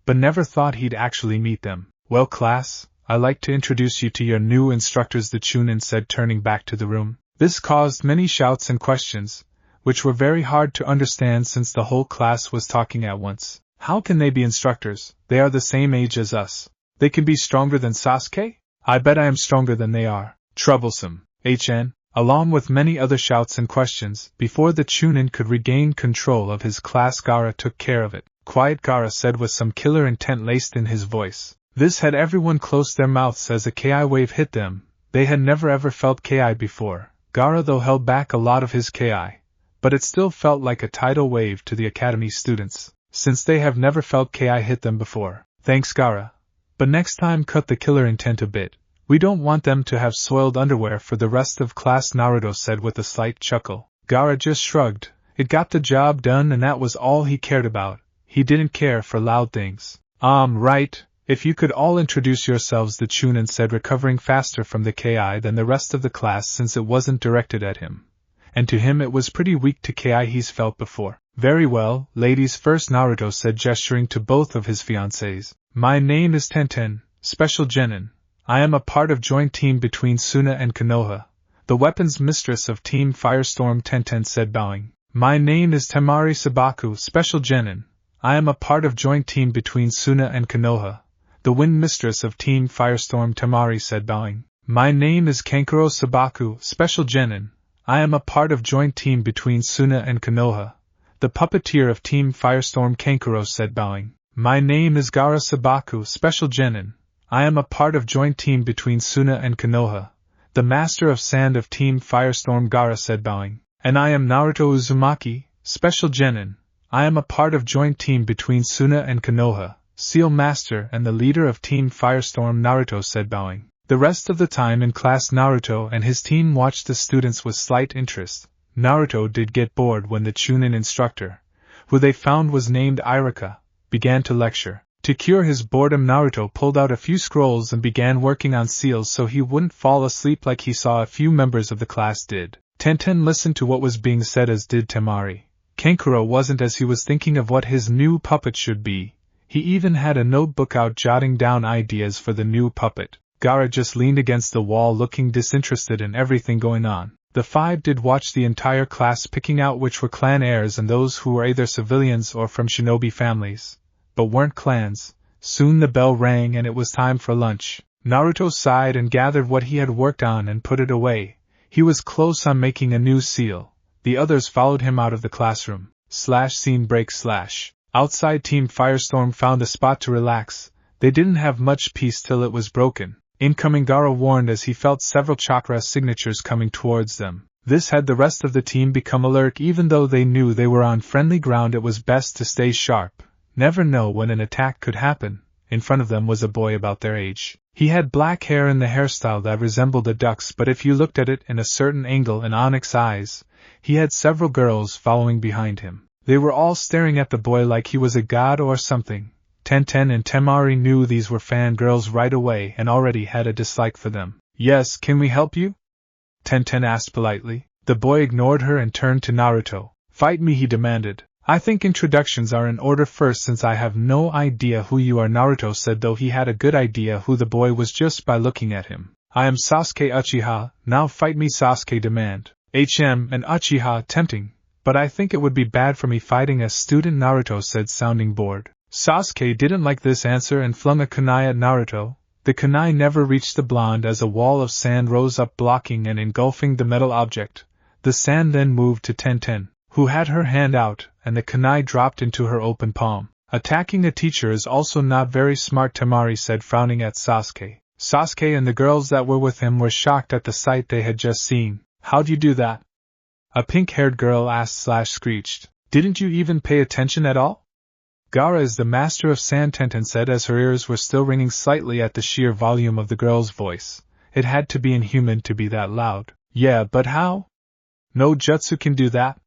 Speaker 1: but never thought he'd actually meet them. "Well, class, I'd like to introduce you to your new instructors," the Chunin said, turning back to the room. This caused many shouts and questions, which were very hard to understand since the whole class was talking at once. "How can they be instructors? They are the same age as us. They can be stronger than Sasuke? I bet I am stronger than they are. Troublesome. HN, along with many other shouts and questions. Before the Chunin could regain control of his class, Gaara took care of it. "Quiet," Gaara said with some killer intent laced in his voice. This had everyone close their mouths as a Ki wave hit them. They had never ever felt Ki before. Gaara, though, held back a lot of his Ki, but it still felt like a tidal wave to the academy students, since they have never felt Ki hit them before. "Thanks, Gaara. But next time cut the killer intent a bit. We don't want them to have soiled underwear for the rest of class," Naruto said with a slight chuckle. Gaara just shrugged. It got the job done and that was all he cared about. He didn't care for loud things. Right. If you could all introduce yourselves," the Chunin said, recovering faster from the Ki than the rest of the class since it wasn't directed at him. And to him it was pretty weak to Ki he's felt before. "Very well, ladies first," Naruto said, gesturing to both of his fiancées. "My name is Tenten, Special Genin. I am a part of joint team between Suna and Konoha. The weapons mistress of Team Firestorm Tenten said bowing. My name is Temari Sabaku, Special Genin. I am a part of joint team between Suna and Konoha. The wind mistress of Team Firestorm Temari said bowing. My name is Kankuro Sabaku, Special Genin. I am a part of joint team between Suna and Konoha. The puppeteer of Team Firestorm Kankuro said bowing. My name is Gara Sabaku, Special Genin. I am a part of joint team between Suna and Konoha. The master of sand of Team Firestorm Gara said bowing. And I am Naruto Uzumaki, Special Genin. I am a part of joint team between Suna and Konoha. Seal Master and the leader of Team Firestorm Naruto said bowing. The rest of the time in class Naruto and his team watched the students with slight interest. Naruto did get bored when the Chunin instructor, who they found was named Irika, began to lecture. To cure his boredom, Naruto pulled out a few scrolls and began working on seals so he wouldn't fall asleep like he saw a few members of the class did. Tenten listened to what was being said, as did Temari. Kankuro wasn't, as he was thinking of what his new puppet should be. He even had a notebook out jotting down ideas for the new puppet. Gara just leaned against the wall looking disinterested in everything going on. The five did watch the entire class, picking out which were clan heirs and those who were either civilians or from shinobi families, but weren't clans. Soon the bell rang and it was time for lunch. Naruto sighed and gathered what he had worked on and put it away. He was close on making a new seal. The others followed him out of the classroom. Scene break. Outside, Team Firestorm found a spot to relax. They didn't have much peace till it was broken. Incoming, Gara warned as he felt several chakra signatures coming towards them. This had the rest of the team become alert. Even though they knew they were on friendly ground, it was best to stay sharp. Never know when an attack could happen. In front of them was a boy about their age. He had black hair and the hairstyle that resembled a duck's, but if you looked at it in a certain angle and onyx eyes, he had several girls following behind him. They were all staring at the boy like he was a god or something. Tenten and Temari knew these were fangirls right away and already had a dislike for them. Yes, can we help you? Tenten asked politely. The boy ignored her and turned to Naruto. Fight me, he demanded. I think introductions are in order first, since I have no idea who you are, Naruto said, though he had a good idea who the boy was just by looking at him. I am Sasuke Uchiha, now fight me, Sasuke demanded. And Uchiha, tempting, but I think it would be bad for me fighting a student, Naruto said, sounding bored. Sasuke didn't like this answer and flung a kunai at Naruto. The kunai never reached the blonde as a wall of sand rose up, blocking and engulfing the metal object. The sand then moved to Tenten, who had her hand out, and the kunai dropped into her open palm. Attacking a teacher is also not very smart, Temari said, frowning at Sasuke. Sasuke and the girls that were with him were shocked at the sight they had just seen. How'd you do that? A pink-haired girl asked / screeched. Didn't you even pay attention at all? Gara is the master of sand, Tenten said, as her ears were still ringing slightly at the sheer volume of the girl's voice. It had to be inhuman to be that loud. Yeah, but how? No jutsu can do that?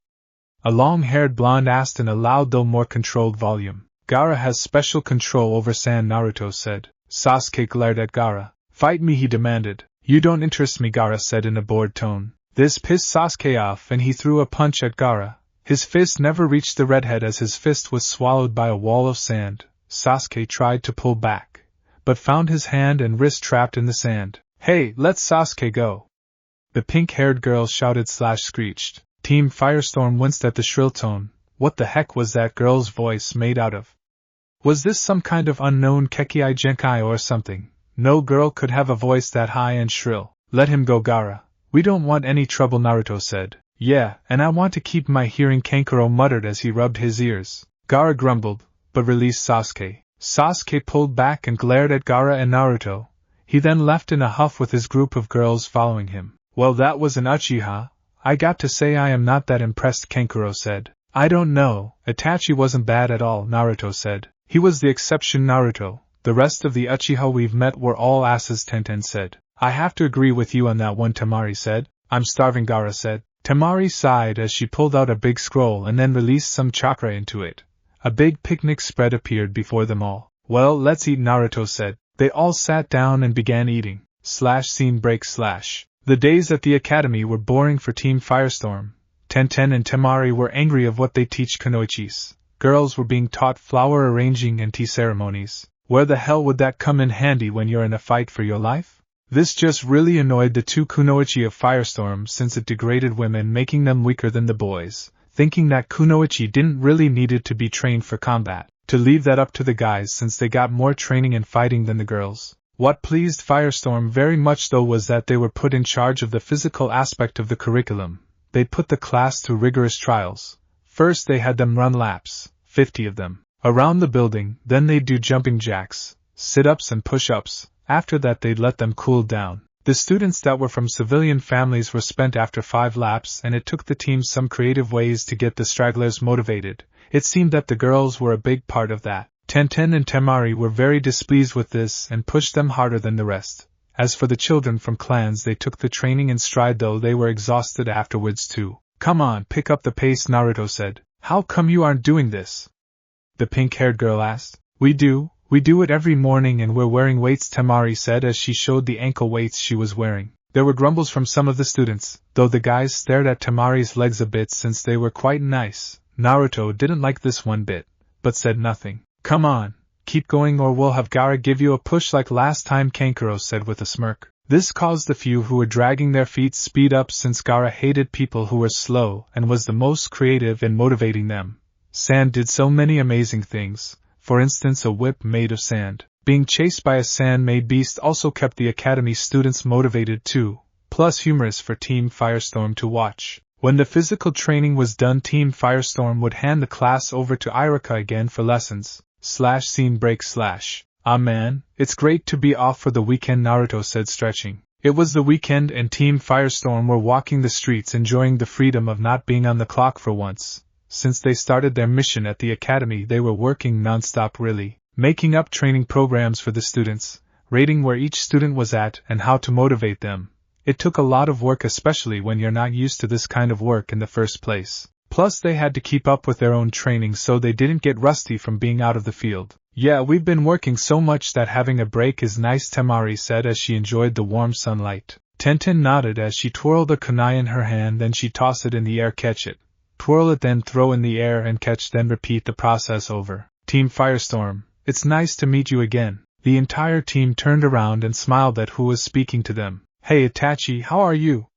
Speaker 1: A long-haired blonde asked in a loud though more controlled volume. Gara has special control over sand, Naruto said. Sasuke glared at Gara. Fight me, he demanded. You don't interest me, Gara said in a bored tone. This pissed Sasuke off and he threw a punch at Gara. His fist never reached the redhead as his fist was swallowed by a wall of sand. Sasuke tried to pull back, but found his hand and wrist trapped in the sand. Hey, let Sasuke go! The pink-haired girl shouted / screeched. Team Firestorm winced at the shrill tone. What the heck was that girl's voice made out of? Was this some kind of unknown Kekkei Genkai or something? No girl could have a voice that high and shrill. Let him go, Gara. We don't want any trouble, Naruto said. Yeah, and I want to keep my hearing, Kankuro muttered as he rubbed his ears. Gara grumbled, but released Sasuke. Sasuke pulled back and glared at Gara and Naruto. He then left in a huff with his group of girls following him. Well, that was an Uchiha. I got to say I am not that impressed, Kankuro said. I don't know, Itachi wasn't bad at all, Naruto said. He was the exception, Naruto. The rest of the Uchiha we've met were all asses, Tenten said. I have to agree with you on that one, Temari said. I'm starving, Gara said. Temari sighed as she pulled out a big scroll and then released some chakra into it. A big picnic spread appeared before them all. Well, let's eat, Naruto said. They all sat down and began eating. Scene break. The days at the academy were boring for Team Firestorm. Tenten and Temari were angry of what they teach kunoichis. Girls were being taught flower arranging and tea ceremonies. Where the hell would that come in handy when you're in a fight for your life? This just really annoyed the two kunoichi of Firestorm since it degraded women, making them weaker than the boys, thinking that kunoichi didn't really needed to be trained for combat, to leave that up to the guys since they got more training in fighting than the girls. What pleased Firestorm very much though was that they were put in charge of the physical aspect of the curriculum. They put the class through rigorous trials. First they had them run laps, 50 of them, around the building, then they'd do jumping jacks, sit-ups and push-ups. After that they'd let them cool down. The students that were from civilian families were spent after 5 laps, and it took the team some creative ways to get the stragglers motivated. It seemed that the girls were a big part of that. Tenten and Temari were very displeased with this and pushed them harder than the rest. As for the children from clans, they took the training in stride, though they were exhausted afterwards too. Come on, pick up the pace, Naruto said. How come you aren't doing this? The pink-haired girl asked. We do it every morning and we're wearing weights, Temari said as she showed the ankle weights she was wearing. There were grumbles from some of the students, though the guys stared at Temari's legs a bit since they were quite nice. Naruto didn't like this one bit, but said nothing. Come on, keep going or we'll have Gaara give you a push like last time, Kankuro said with a smirk. This caused the few who were dragging their feet speed up since Gaara hated people who were slow and was the most creative in motivating them. Sand did so many amazing things. For instance, a whip made of sand. Being chased by a sand-made beast also kept the academy students motivated too, plus humorous for Team Firestorm to watch. When the physical training was done, Team Firestorm would hand the class over to Irika again for lessons. /scene break / Ah man, it's great to be off for the weekend, Naruto said, stretching. It was the weekend and Team Firestorm were walking the streets enjoying the freedom of not being on the clock for once. Since they started their mission at the academy, they were working non-stop, really, making up training programs for the students, rating where each student was at and how to motivate them. It took a lot of work, especially when you're not used to this kind of work in the first place. Plus they had to keep up with their own training so they didn't get rusty from being out of the field. Yeah, we've been working so much that having a break is nice, Temari said as she enjoyed the warm sunlight. Tenten nodded as she twirled a kunai in her hand, then she tossed it in the air, catch it. Twirl it, then throw in the air and catch, then repeat the process over. Team Firestorm, it's nice to meet you again. The entire team turned around and smiled at who was speaking to them. Hey Itachi, how are you?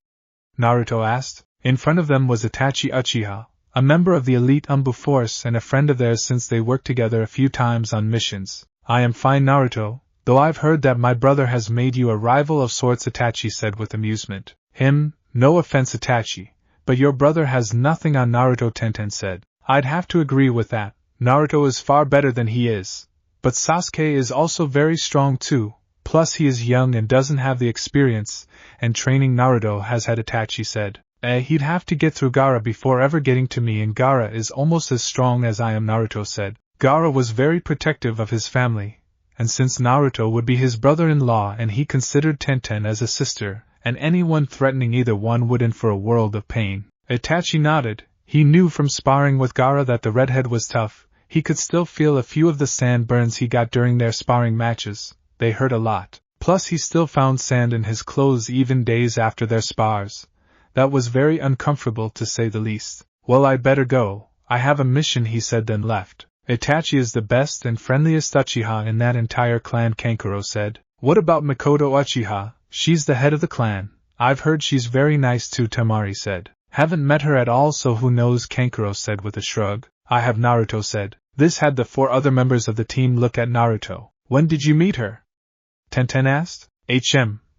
Speaker 1: Naruto asked. In front of them was Itachi Uchiha, a member of the elite Umbu force and a friend of theirs since they worked together a few times on missions. I am fine, Naruto, though I've heard that my brother has made you a rival of sorts, Itachi said with amusement. No offense, Itachi, but your brother has nothing on Naruto, Tenten said. I'd have to agree with that. Naruto is far better than he is. But Sasuke is also very strong too, plus he is young and doesn't have the experience and training Naruto has had, Itachi said. He'd have to get through Gaara before ever getting to me, and Gaara is almost as strong as I am, Naruto said. Gaara was very protective of his family, and since Naruto would be his brother-in-law and he considered Tenten as a sister, and anyone threatening either one would in for a world of pain. Itachi nodded. He knew from sparring with Gaara that the redhead was tough. He could still feel a few of the sand burns he got during their sparring matches. They hurt a lot. Plus he still found sand in his clothes even days after their spars. That was very uncomfortable to say the least. Well, I'd better go. I have a mission, he said, then left. Itachi is the best and friendliest Uchiha in that entire clan, Kankuro said. What about Mikoto Uchiha? She's the head of the clan. I've heard she's very nice too, Temari said. Haven't met her at all, so who knows, Kankuro said with a shrug. I have, Naruto said. This had the 4 other members of the team look at Naruto. When did you meet her? Tenten asked.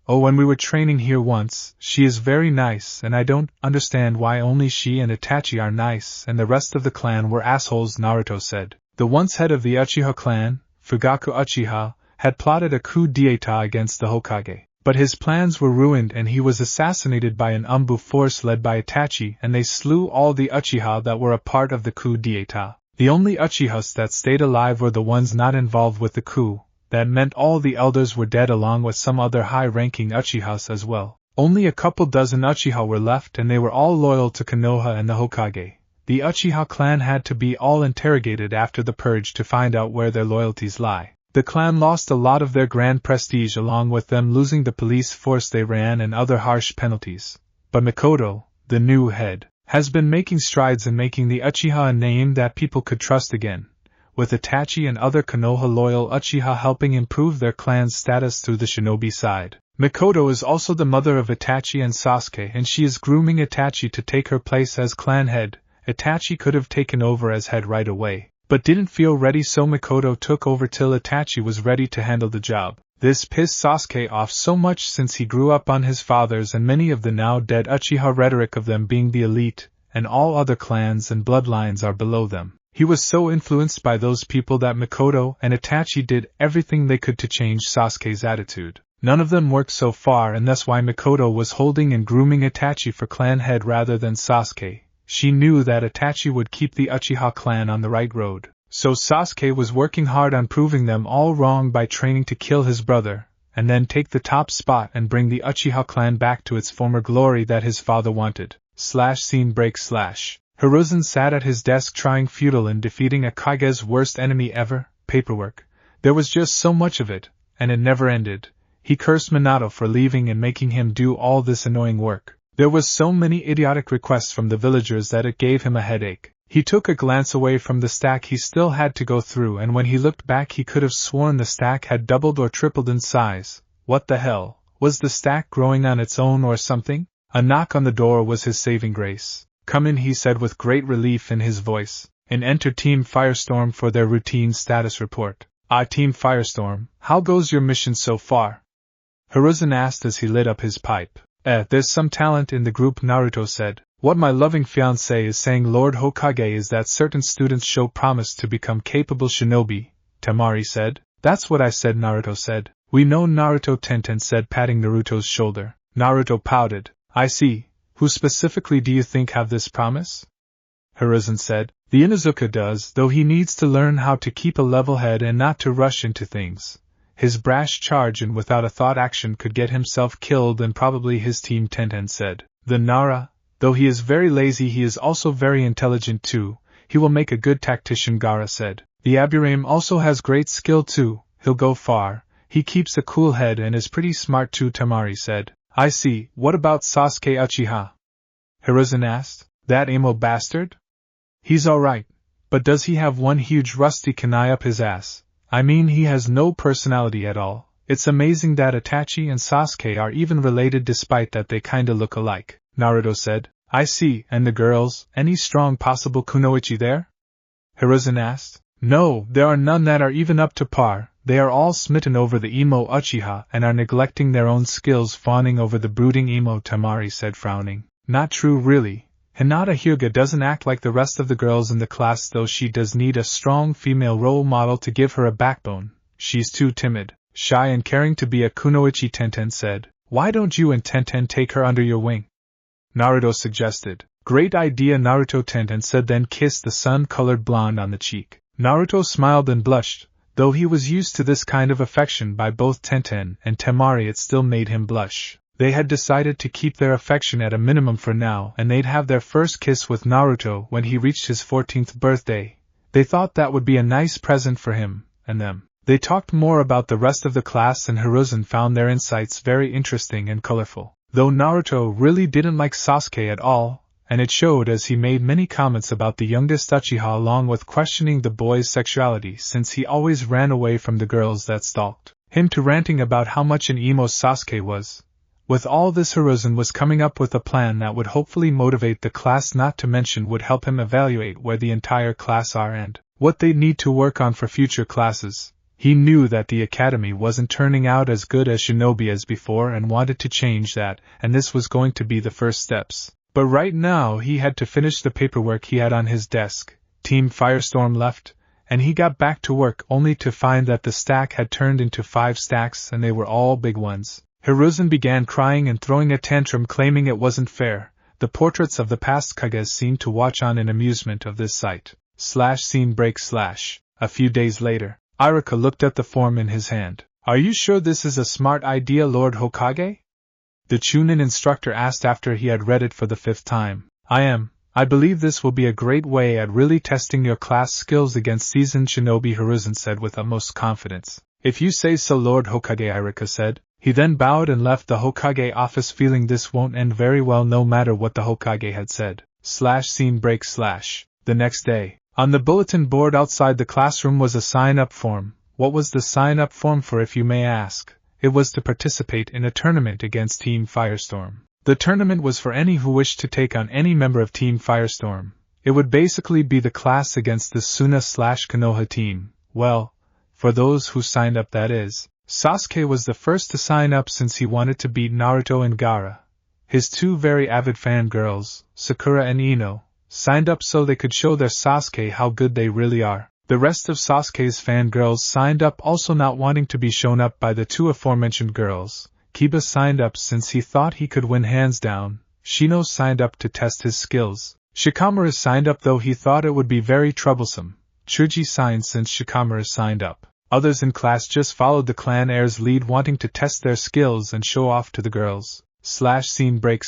Speaker 1: Oh, when we were training here once. She is very nice, and I don't understand why only she and Itachi are nice and the rest of the clan were assholes, Naruto said. The once head of the Uchiha clan, Fugaku Uchiha, had plotted a coup d'etat against the Hokage. But his plans were ruined and he was assassinated by an Umbu force led by Itachi, and they slew all the Uchiha that were a part of the coup d'etat. The only Uchihas that stayed alive were the ones not involved with the coup. That meant all the elders were dead along with some other high-ranking Uchihas as well. Only a couple dozen Uchiha were left and they were all loyal to Konoha and the Hokage. The Uchiha clan had to be all interrogated after the purge to find out where their loyalties lie. The clan lost a lot of their grand prestige along with them losing the police force they ran and other harsh penalties. But Mikoto, the new head, has been making strides in making the Uchiha a name that people could trust again, with Itachi and other Konoha loyal Uchiha helping improve their clan's status through the shinobi side. Mikoto is also the mother of Itachi and Sasuke, and she is grooming Itachi to take her place as clan head. Itachi could have taken over as head right away, but didn't feel ready, so Mikoto took over till Itachi was ready to handle the job. This pissed Sasuke off so much since he grew up on his father's and many of the now dead Uchiha rhetoric of them being the elite, and all other clans and bloodlines are below them. He was so influenced by those people that Mikoto and Itachi did everything they could to change Sasuke's attitude. None of them worked so far, and that's why Mikoto was holding and grooming Itachi for clan head rather than Sasuke. She knew that Itachi would keep the Uchiha clan on the right road. So Sasuke was working hard on proving them all wrong by training to kill his brother, and then take the top spot and bring the Uchiha clan back to its former glory that his father wanted. Scene break. Hiruzen sat at his desk trying futile in defeating Hokage's worst enemy ever, paperwork. There was just so much of it, and it never ended. He cursed Minato for leaving and making him do all this annoying work. There was so many idiotic requests from the villagers that it gave him a headache. He took a glance away from the stack he still had to go through, and when he looked back he could have sworn the stack had doubled or tripled in size. What the hell? Was the stack growing on its own or something? A knock on the door was his saving grace. "Come in," he said with great relief in his voice, and enter Team Firestorm for their routine status report. Team Firestorm, how goes your mission so far?" Hiruzen asked as he lit up his pipe. There's some talent in the group," Naruto said. "What my loving fiancé is saying, Lord Hokage, is that certain students show promise to become capable shinobi," Temari said. "That's what I said," Naruto said. "We know, Naruto," Tenten said, patting Naruto's shoulder. Naruto pouted. "I see. Who specifically do you think have this promise?" Hiruzen said. "The Inuzuka does, though he needs to learn how to keep a level head and not to rush into things. His brash charge and without a thought action could get himself killed and probably his team," Tenten said. "The Nara, though he is very lazy, he is also very intelligent too. He will make a good tactician," Gaara said. "The Aburame also has great skill too. He'll go far. He keeps a cool head and is pretty smart too," Temari said. "I see. What about Sasuke Uchiha?" Hiruzen asked. "That emo bastard? He's alright, but does he have one huge rusty kunai up his ass? I mean, he has no personality at all. It's amazing that Itachi and Sasuke are even related despite that they kinda look alike," Naruto said. "I see. And the girls, any strong possible kunoichi there?" Hiruzen asked. "No, there are none that are even up to par. They are all smitten over the emo Uchiha and are neglecting their own skills, fawning over the brooding emo," Temari said, frowning. "Not true, really. Hinata Hyuga doesn't act like the rest of the girls in the class, though she does need a strong female role model to give her a backbone. She's too timid, shy and caring to be a kunoichi," Tenten said. "Why don't you and Tenten take her under your wing?" Naruto suggested. "Great idea," Naruto, Tenten said, then kissed the sun-colored blonde on the cheek. Naruto smiled and blushed. Though he was used to this kind of affection by both Tenten and Temari, it still made him blush. They had decided to keep their affection at a minimum for now, and they'd have their first kiss with Naruto when he reached his 14th birthday. They thought that would be a nice present for him and them. They talked more about the rest of the class, and Hiruzen found their insights very interesting and colorful. Though Naruto really didn't like Sasuke at all, and it showed as he made many comments about the youngest Uchiha along with questioning the boy's sexuality, since he always ran away from the girls that stalked him, to ranting about how much an emo Sasuke was. With all this, Hiruzen was coming up with a plan that would hopefully motivate the class, not to mention would help him evaluate where the entire class are and what they need to work on for future classes. He knew that the academy wasn't turning out as good as shinobi as before and wanted to change that, and this was going to be the first steps. But right now he had to finish the paperwork he had on his desk. Team Firestorm left, and he got back to work only to find that the stack had turned into 5 stacks and they were all big ones. Hiruzen began crying and throwing a tantrum, claiming it wasn't fair. The portraits of the past Kages seemed to watch on in amusement of this sight. Scene break. A few days later, Iruka looked at the form in his hand. "Are you sure this is a smart idea, Lord Hokage?" the Chunin instructor asked after he had read it for the 5th time. "I am. I believe this will be a great way at really testing your class skills against seasoned shinobi," Hiruzen said with utmost confidence. "If you say so, Lord Hokage," Iruka said. He then bowed and left the Hokage office, feeling this won't end very well no matter what the Hokage had said. Scene break. The next day, on the bulletin board outside the classroom was a sign-up form. What was the sign-up form for, if you may ask? it was to participate in a tournament against Team Firestorm. The tournament was for any who wished to take on any member of Team Firestorm. It would basically be the class against the Suna/Konoha team. Well, for those who signed up, that is. Sasuke was the first to sign up since he wanted to beat Naruto and Gaara. His two very avid fangirls, Sakura and Ino, signed up so they could show their Sasuke how good they really are. The rest of Sasuke's fangirls signed up also not wanting to be shown up by the two aforementioned girls. Kiba signed up since he thought he could win hands down. Shino signed up to test his skills. Shikamaru signed up though he thought it would be very troublesome. Chuji signed since Shikamaru signed up. Others in class just followed the clan heir's lead, wanting to test their skills and show off to the girls. /scene break/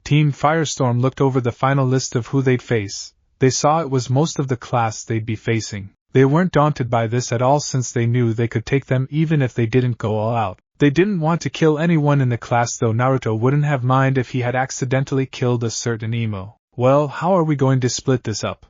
Speaker 1: Team Firestorm looked over the final list of who they'd face. They saw it was most of the class they'd be facing. They weren't daunted by this at all since they knew they could take them even if they didn't go all out. They didn't want to kill anyone in the class, though Naruto wouldn't have minded if he had accidentally killed a certain emo. Well, how are we going to split this up?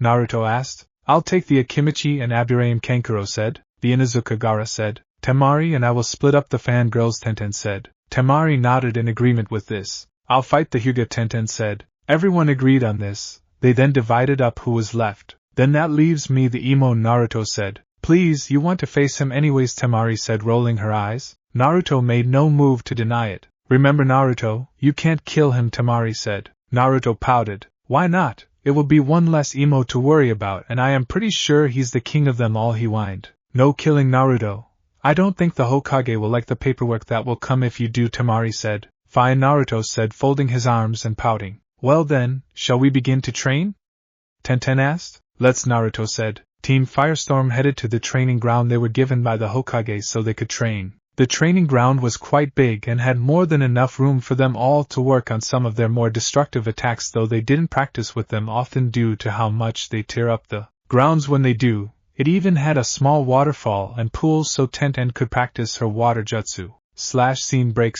Speaker 1: Naruto asked. I'll take the Akimichi and Aburame, Kankuro said. The Inuzuka, Gaara said. Temari and I will split up the fangirls, Tenten said. Temari nodded in agreement with this. I'll fight the Hyuga, Tenten said. Everyone agreed on this. They then divided up who was left. Then that leaves me, the emo, Naruto said. Please, you want to face him anyways, Temari said, rolling her eyes. Naruto made no move to deny it. Remember, Naruto, you can't kill him, Temari said. Naruto pouted. Why not? It will be one less emo to worry about, and I am pretty sure he's the king of them all, he whined. No killing, Naruto. I don't think the Hokage will like the paperwork that will come if you do, Temari said. Fine, Naruto said, folding his arms and pouting. Well then, shall we begin to train? Tenten asked. Let's, Naruto said. Team Firestorm headed to the training ground they were given by the Hokage so they could train. The training ground was quite big and had more than enough room for them all to work on some of their more destructive attacks, though they didn't practice with them often due to how much they tear up the grounds when they do. It even had a small waterfall and pools so Tenten could practice her water jutsu. /scene break/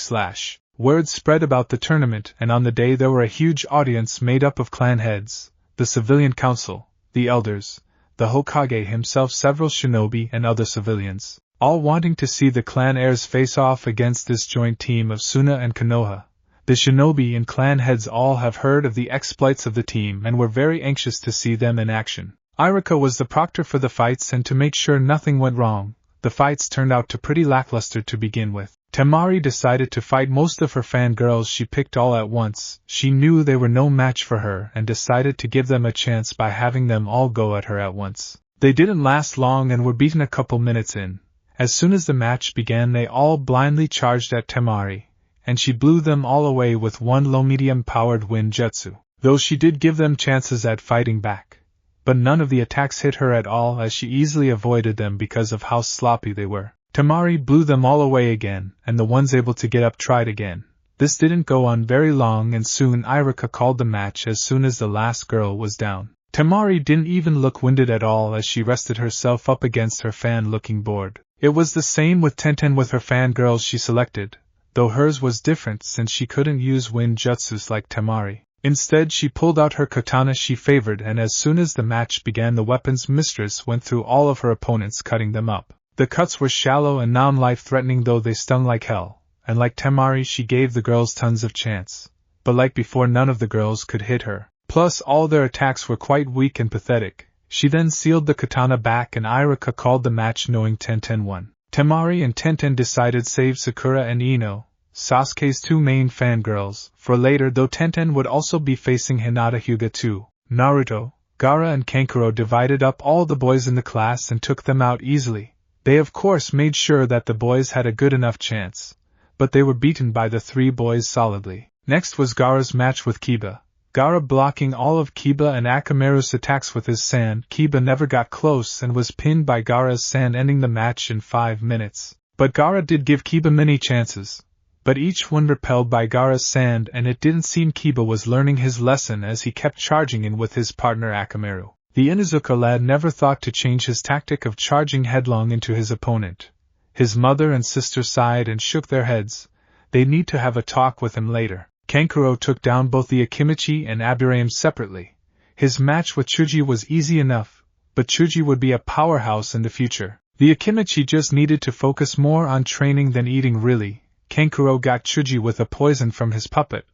Speaker 1: Word spread about the tournament, and on the day there were a huge audience made up of clan heads, the civilian council, the elders, the Hokage himself, several shinobi and other civilians, all wanting to see the clan heirs face off against this joint team of Suna and Konoha. The shinobi and clan heads all have heard of the exploits of the team and were very anxious to see them in action. Iruka was the proctor for the fights, and to make sure nothing went wrong, the fights turned out to pretty lackluster to begin with. Temari decided to fight most of her fangirls she picked all at once. She knew they were no match for her and decided to give them a chance by having them all go at her at once. They didn't last long and were beaten a couple minutes in. As soon as the match began, they all blindly charged at Temari, and she blew them all away with one low-medium powered wind jutsu, though she did give them chances at fighting back. But none of the attacks hit her at all, as she easily avoided them because of how sloppy they were. Temari blew them all away again, and the ones able to get up tried again. This didn't go on very long, and soon Iruka called the match as soon as the last girl was down. Temari didn't even look winded at all as she rested herself up against her fan-looking board. It was the same with Tenten with her fangirls she selected, though hers was different since she couldn't use wind jutsus like Temari. Instead, she pulled out her katana she favored, and as soon as the match began, the weapons mistress went through all of her opponents, cutting them up. The cuts were shallow and non-life-threatening, though they stung like hell, and like Temari she gave the girls tons of chance. But like before, none of the girls could hit her. Plus, all their attacks were quite weak and pathetic. She then sealed the katana back, and Iruka called the match knowing Tenten won. Temari and Tenten decided save Sakura and Ino, Sasuke's two main fangirls, for later, though Tenten would also be facing Hinata Hyuga too. Naruto, Gaara and Kankuro divided up all the boys in the class and took them out easily. They of course made sure that the boys had a good enough chance, but they were beaten by the three boys solidly. Next was Gaara's match with Kiba. Gaara blocking all of Kiba and Akamaru's attacks with his sand. Kiba never got close and was pinned by Gaara's sand, ending the match in 5 minutes. But Gaara did give Kiba many chances, but each one repelled by Gaara's sand, and it didn't seem Kiba was learning his lesson as he kept charging in with his partner Akamaru. The Inuzuka lad never thought to change his tactic of charging headlong into his opponent. His mother and sister sighed and shook their heads. They need to have a talk with him later. Kankuro took down both the Akimichi and Aburame separately. His match with Chuji was easy enough, but Chuji would be a powerhouse in the future. The Akimichi just needed to focus more on training than eating really. Kankuro got Chuji with a poison from his puppet.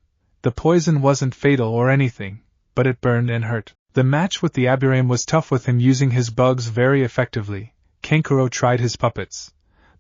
Speaker 1: The poison wasn't fatal or anything, but it burned and hurt. The match with the Aburame was tough with him using his bugs very effectively. Kankuro tried his puppets,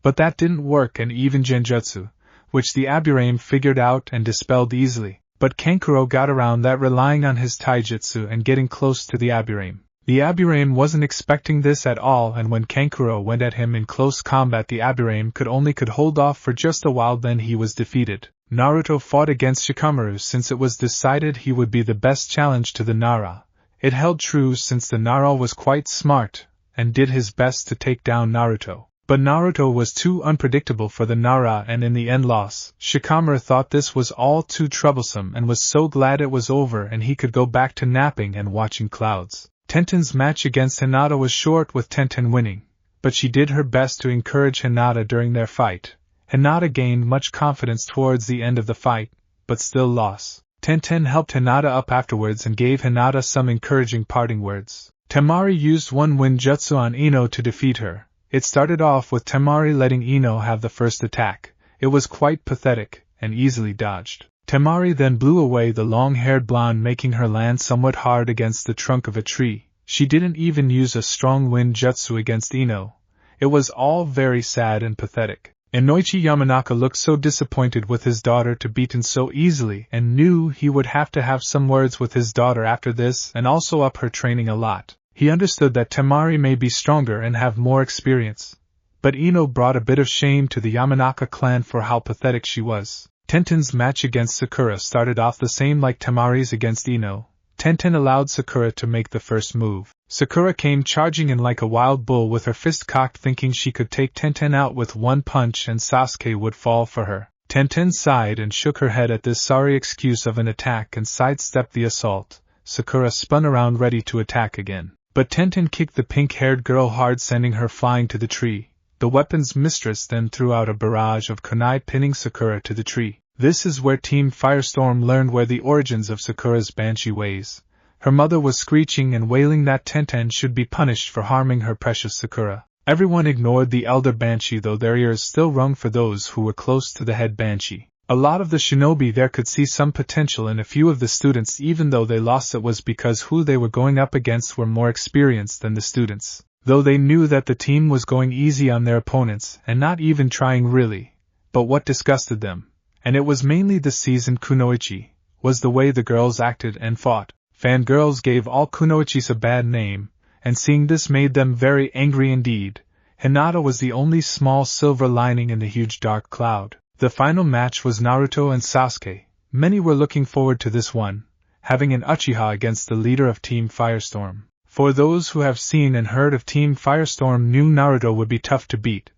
Speaker 1: but that didn't work, and even Genjutsu, which the Aburame figured out and dispelled easily. But Kankuro got around that, relying on his taijutsu and getting close to the Aburame. The Aburame wasn't expecting this at all, and when Kankuro went at him in close combat, the Aburame could hold off for just a while, then he was defeated. Naruto fought against Shikamaru since it was decided he would be the best challenge to the Nara. It held true since the Nara was quite smart, and did his best to take down Naruto. But Naruto was too unpredictable for the Nara and in the end lost. Shikamaru thought this was all too troublesome and was so glad it was over and he could go back to napping and watching clouds. Tenten's match against Hinata was short, with Tenten winning, but she did her best to encourage Hinata during their fight. Hinata gained much confidence towards the end of the fight, but still lost. Tenten helped Hinata up afterwards and gave Hinata some encouraging parting words. Temari used one wind jutsu on Ino to defeat her. It started off with Temari letting Ino have the first attack. It was quite pathetic, and easily dodged. Temari then blew away the long-haired blonde, making her land somewhat hard against the trunk of a tree. She didn't even use a strong wind jutsu against Ino. It was all very sad and pathetic. Inoichi Yamanaka looked so disappointed with his daughter to beaten so easily, and knew he would have to have some words with his daughter after this and also up her training a lot. He understood that Temari may be stronger and have more experience, but Ino brought a bit of shame to the Yamanaka clan for how pathetic she was. Tenten's match against Sakura started off the same like Temari's against Ino. Tenten allowed Sakura to make the first move. Sakura came charging in like a wild bull with her fist cocked, thinking she could take Tenten out with one punch and Sasuke would fall for her. Tenten sighed and shook her head at this sorry excuse of an attack and sidestepped the assault. Sakura spun around ready to attack again. But Tenten kicked the pink-haired girl hard, sending her flying to the tree. The weapon's mistress then threw out a barrage of kunai, pinning Sakura to the tree. This is where Team Firestorm learned where the origins of Sakura's banshee ways. Her mother was screeching and wailing that Tenten should be punished for harming her precious Sakura. Everyone ignored the elder banshee, though their ears still rung for those who were close to the head banshee. A lot of the shinobi there could see some potential in a few of the students, even though they lost. It was because who they were going up against were more experienced than the students. Though they knew that the team was going easy on their opponents and not even trying really. But what disgusted them, and it was mainly the seasoned kunoichi, was the way the girls acted and fought. Fangirls gave all kunoichis a bad name, and seeing this made them very angry indeed. Hinata was the only small silver lining in the huge dark cloud. The final match was Naruto and Sasuke. Many were looking forward to this one, having an Uchiha against the leader of Team Firestorm. For those who have seen and heard of Team Firestorm knew Naruto would be tough to beat,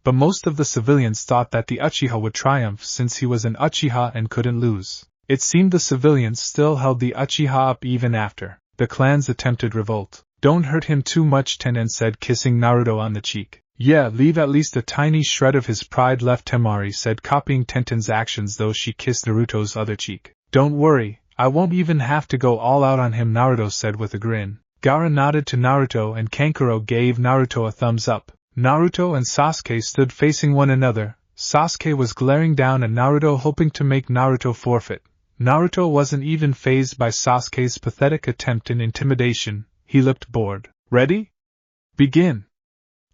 Speaker 1: but most of the civilians thought that the Uchiha would triumph since he was an Uchiha and couldn't lose. It seemed the civilians still held the Uchiha up even after the clan's attempted revolt. "Don't hurt him too much," Tenten said, kissing Naruto on the cheek. "Yeah, leave at least a tiny shred of his pride left," Temari said, copying Tenten's actions, though she kissed Naruto's other cheek. "Don't worry, I won't even have to go all out on him," Naruto said with a grin. Gaara nodded to Naruto and Kankuro gave Naruto a thumbs up. Naruto and Sasuke stood facing one another. Sasuke was glaring down at Naruto, hoping to make Naruto forfeit. Naruto wasn't even fazed by Sasuke's pathetic attempt in intimidation. He looked bored. "Ready? Begin!"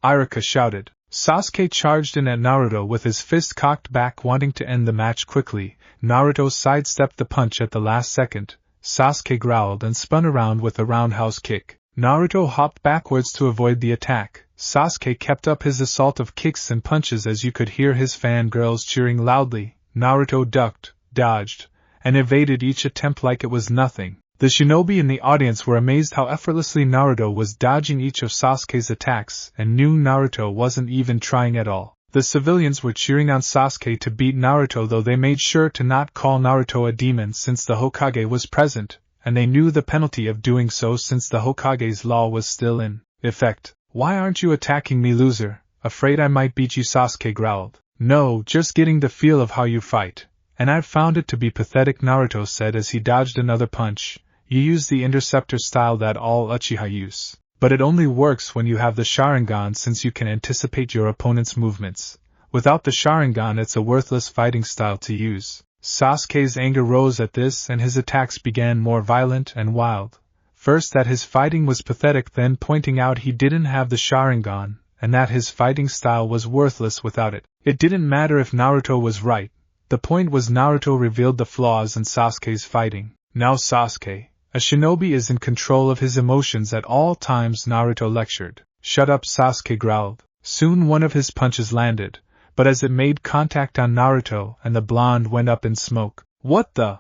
Speaker 1: Iruka shouted. Sasuke charged in at Naruto with his fist cocked back, wanting to end the match quickly. Naruto sidestepped the punch at the last second. Sasuke growled and spun around with a roundhouse kick. Naruto hopped backwards to avoid the attack. Sasuke kept up his assault of kicks and punches as you could hear his fangirls cheering loudly. Naruto ducked, dodged, and evaded each attempt like it was nothing. The shinobi in the audience were amazed how effortlessly Naruto was dodging each of Sasuke's attacks and knew Naruto wasn't even trying at all. The civilians were cheering on Sasuke to beat Naruto, though they made sure to not call Naruto a demon since the Hokage was present, and they knew the penalty of doing so since the Hokage's law was still in effect. "Why aren't you attacking me, loser? Afraid I might beat you?" Sasuke growled. "No, just getting the feel of how you fight. And I've found it to be pathetic," Naruto said as he dodged another punch. "You use the interceptor style that all Uchiha use. But it only works when you have the Sharingan, since you can anticipate your opponent's movements. Without the Sharingan, it's a worthless fighting style to use. Sasuke's anger rose at this, and his attacks began more violent and wild. First that his fighting was pathetic, then pointing out he didn't have the Sharingan, and that his fighting style was worthless without it. It didn't matter if Naruto was right. The point was Naruto revealed the flaws in Sasuke's fighting. Now Sasuke, a shinobi, is in control of his emotions at all times, Naruto lectured. Shut up, Sasuke growled. Soon one of his punches landed, but as it made contact on Naruto and the blonde went up in smoke. What the?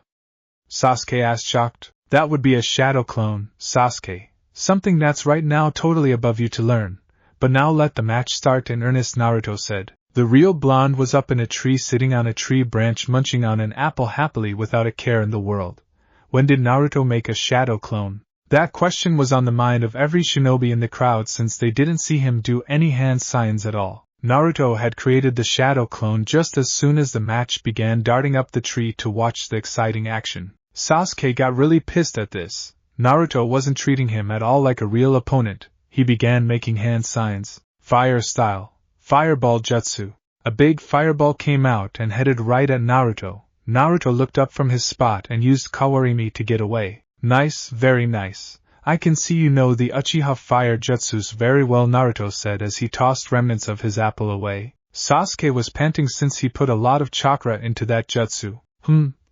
Speaker 1: Sasuke asked, shocked. That would be a shadow clone, Sasuke. Something that's right now totally above you to learn. But now let the match start in earnest, Naruto said. The real blonde was up in a tree, sitting on a tree branch, munching on an apple happily without a care in the world. When did Naruto make a shadow clone? That question was on the mind of every shinobi in the crowd, since they didn't see him do any hand signs at all. Naruto had created the shadow clone just as soon as the match began, darting up the tree to watch the exciting action. Sasuke got really pissed at this. Naruto wasn't treating him at all like a real opponent. He began making hand signs. Fire style. Fireball jutsu. A big fireball came out and headed right at Naruto. Naruto looked up from his spot and used Kawarimi to get away. Nice, very nice. I can see you know the Uchiha fire jutsus very well, Naruto said as he tossed remnants of his apple away. Sasuke was panting since he put a lot of chakra into that jutsu.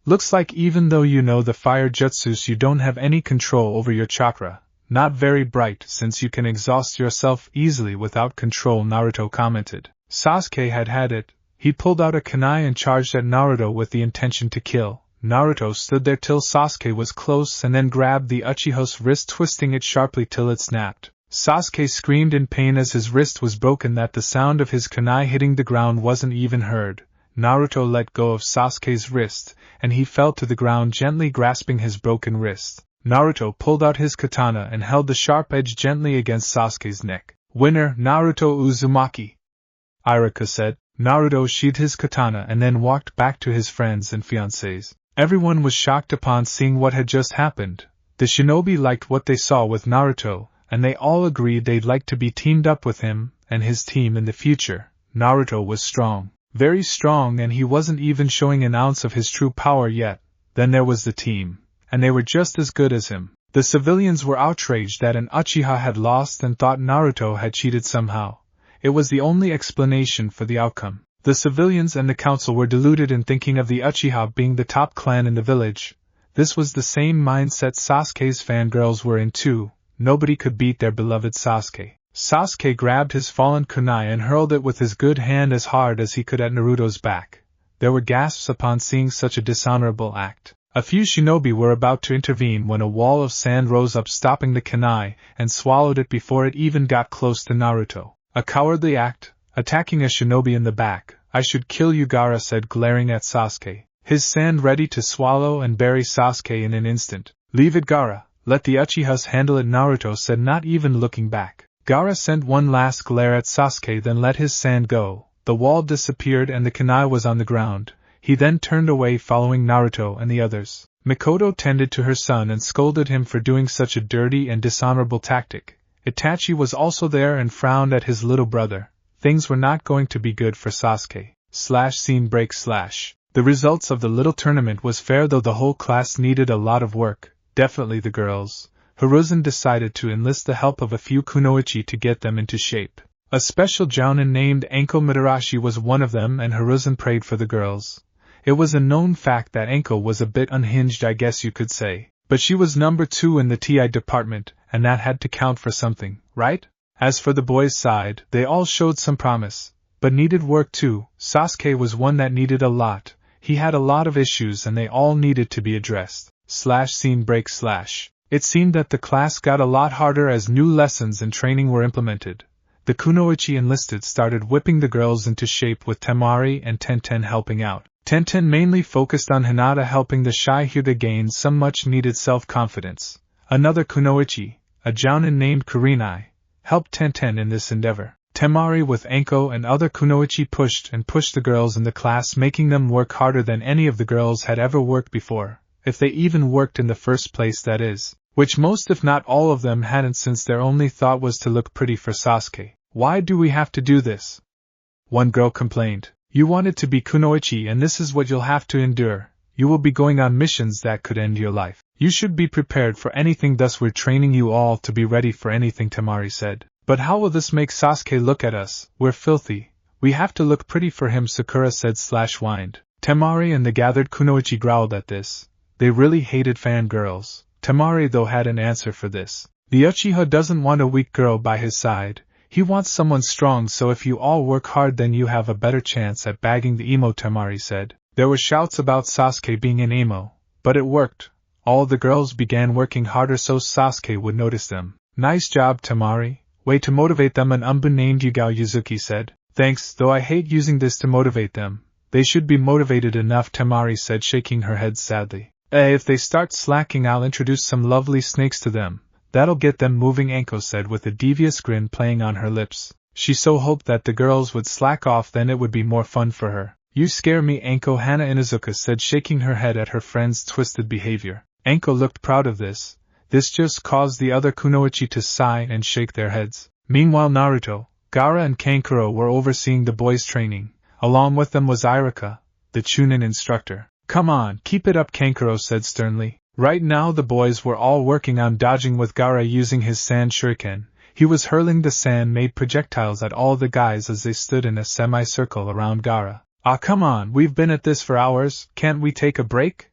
Speaker 1: Looks like even though you know the fire jutsus, you don't have any control over your chakra. Not very bright, since you can exhaust yourself easily without control, Naruto commented. Sasuke had it. He pulled out a kunai and charged at Naruto with the intention to kill. Naruto stood there till Sasuke was close and then grabbed the Uchiha's wrist, twisting it sharply till it snapped. Sasuke screamed in pain as his wrist was broken, that the sound of his kunai hitting the ground wasn't even heard. Naruto let go of Sasuke's wrist, and he fell to the ground, gently grasping his broken wrist. Naruto pulled out his katana and held the sharp edge gently against Sasuke's neck. Winner, Naruto Uzumaki, Iruka said. Naruto sheathed his katana and then walked back to his friends and fiancés. Everyone was shocked upon seeing what had just happened. The shinobi liked what they saw with Naruto, and they all agreed they'd like to be teamed up with him and his team in the future. Naruto was strong, very strong, and he wasn't even showing an ounce of his true power yet. Then there was the team, and they were just as good as him. The civilians were outraged that an Uchiha had lost and thought Naruto had cheated somehow. It was the only explanation for the outcome. The civilians and the council were deluded in thinking of the Uchiha being the top clan in the village. This was the same mindset Sasuke's fangirls were in too. Nobody could beat their beloved Sasuke. Sasuke grabbed his fallen kunai and hurled it with his good hand as hard as he could at Naruto's back. There were gasps upon seeing such a dishonorable act. A few shinobi were about to intervene when a wall of sand rose up, stopping the kunai, and swallowed it before it even got close to Naruto. A cowardly act, attacking a shinobi in the back. I should kill you, Gaara said, glaring at Sasuke, his sand ready to swallow and bury Sasuke in an instant. Leave it, Gaara. Let the Uchihas handle it, Naruto said, not even looking back. Gaara sent one last glare at Sasuke, then let his sand go. The wall disappeared and the kunai was on the ground. He then turned away, following Naruto and the others. Mikoto tended to her son and scolded him for doing such a dirty and dishonorable tactic. Itachi was also there and frowned at his little brother. Things were not going to be good for Sasuke. Scene break. The results of the little tournament was fair, though the whole class needed a lot of work, definitely the girls. Hiruzen decided to enlist the help of a few kunoichi to get them into shape. A special jonin named Anko Mitarashi was one of them, and Hiruzen prayed for the girls. It was a known fact that Anko was a bit unhinged, I guess you could say. But she was number 2 in the TI department, and that had to count for something, right? As for the boys' side, they all showed some promise, but needed work too. Sasuke was one that needed a lot. He had a lot of issues and they all needed to be addressed. Scene break. It seemed that the class got a lot harder as new lessons and training were implemented. The kunoichi enlisted started whipping the girls into shape, with Temari and Tenten helping out. Tenten mainly focused on Hinata, helping the shy Hyuga gain some much-needed self-confidence. Another kunoichi, a jounin named Kurinai, helped Tenten in this endeavor. Temari with Anko and other kunoichi pushed the girls in the class, making them work harder than any of the girls had ever worked before, if they even worked in the first place, that is. which most if not all of them hadn't, since their only thought was to look pretty for Sasuke. Why do we have to do this? One girl complained. You wanted to be kunoichi, and this is what you'll have to endure. You will be going on missions that could end your life. You should be prepared for anything, thus we're training you all to be ready for anything, Temari said. But how will this make Sasuke look at us? We're filthy. We have to look pretty for him, Sakura said /whined. Temari and the gathered kunoichi growled at this. They really hated fangirls. Temari though had an answer for this. The Uchiha doesn't want a weak girl by his side. He wants someone strong, so if you all work hard then you have a better chance at bagging the emo, Temari said. There were shouts about Sasuke being an emo, but it worked. All the girls began working harder so Sasuke would notice them. Nice job, Temari. Way to motivate them, an umbu named Yugao Yuzuki said. Thanks, though I hate using this to motivate them. They should be motivated enough, Temari said, shaking her head sadly. If they start slacking, I'll introduce some lovely snakes to them. That'll get them moving, Anko said with a devious grin playing on her lips. She so hoped that the girls would slack off, then it would be more fun for her. You scare me, Anko, Hana Inuzuka said, shaking her head at her friend's twisted behavior. Anko looked proud of this. This just caused the other kunoichi to sigh and shake their heads. Meanwhile, Naruto, Gaara and Kankuro were overseeing the boys' training. Along with them was Irika, the Chunin instructor. Come on, keep it up, Kankuro said sternly. Right now the boys were all working on dodging, with Gaara using his sand shuriken. He was hurling the sand-made projectiles at all the guys as they stood in a semicircle around Gaara. Ah, come on, we've been at this for hours, can't we take a break?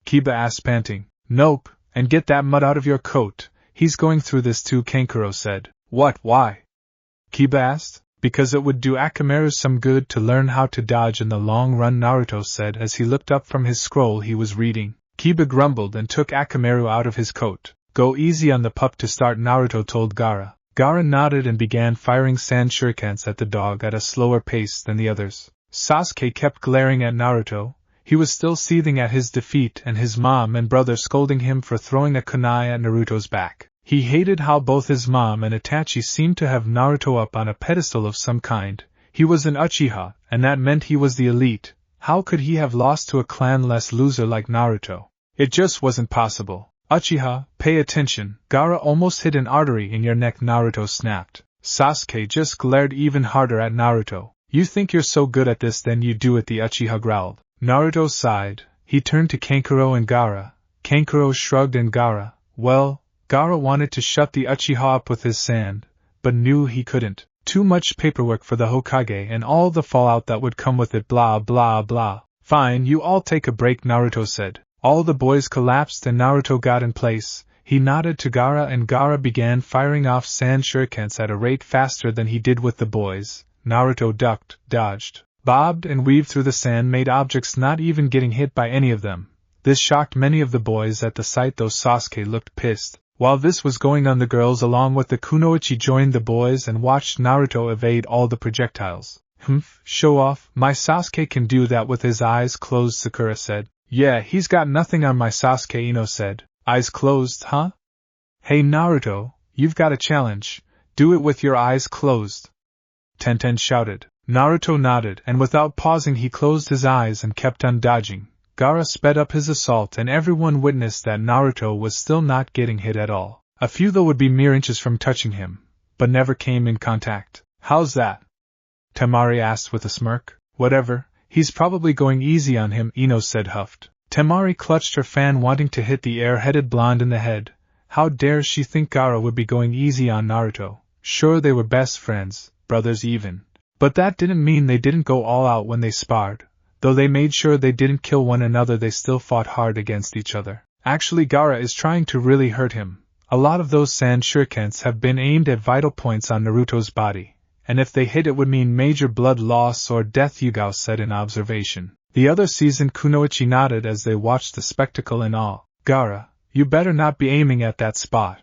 Speaker 1: Kiba asked, panting. Nope, and get that mud out of your coat. He's going through this too, Kankuro said. What, why? Kiba asked. Because it would do Akamaru some good to learn how to dodge in the long run, Naruto said as he looked up from his scroll he was reading. Kiba grumbled and took Akamaru out of his coat. Go easy on the pup to start, Naruto told Gaara. Gaara nodded and began firing sand shurikens at the dog at a slower pace than the others. Sasuke kept glaring at Naruto. He was still seething at his defeat and his mom and brother scolding him for throwing a kunai at Naruto's back. He hated how both his mom and Itachi seemed to have Naruto up on a pedestal of some kind. He was an Uchiha, and that meant he was the elite. How could he have lost to a clan-less loser like Naruto? It just wasn't possible. Uchiha, pay attention. Gaara almost hit an artery in your neck, Naruto snapped. Sasuke just glared even harder at Naruto. You think you're so good at this, then you do it, the Uchiha growled. Naruto sighed. He turned to Kankuro and Gaara. Kankuro shrugged and Gaara, well, Gaara wanted to shut the Uchiha up with his sand, but knew he couldn't. Too much paperwork for the Hokage and all the fallout that would come with it, blah blah blah. Fine, you all take a break, Naruto said. All the boys collapsed and Naruto got in place. He nodded to Gaara and Gaara began firing off sand shurikens at a rate faster than he did with the boys. Naruto ducked, dodged, bobbed and weaved through the sand-made objects, not even getting hit by any of them. This shocked many of the boys at the sight, though Sasuke looked pissed. While this was going on, the girls along with the kunoichi joined the boys and watched Naruto evade all the projectiles. Show off. My Sasuke can do that with his eyes closed, Sakura said. Yeah, he's got nothing on my Sasuke, Ino said. Eyes closed, huh? Hey Naruto, you've got a challenge. Do it with your eyes closed. Tenten shouted. Naruto nodded, and without pausing he closed his eyes and kept on dodging. Gaara sped up his assault and everyone witnessed that Naruto was still not getting hit at all. A few though would be mere inches from touching him, but never came in contact. How's that? Temari asked with a smirk. Whatever, he's probably going easy on him, Ino said, huffed. Temari clutched her fan, wanting to hit the air-headed blonde in the head. How dare she think Gaara would be going easy on Naruto? Sure, they were best friends, brothers even. But that didn't mean they didn't go all out when they sparred. Though they made sure they didn't kill one another, they still fought hard against each other. Actually, Gaara is trying to really hurt him. A lot of those sand shurikens have been aimed at vital points on Naruto's body, and if they hit it would mean major blood loss or death, Yugao said in observation. The other seasoned kunoichi nodded as they watched the spectacle in awe. Gaara, you better not be aiming at that spot,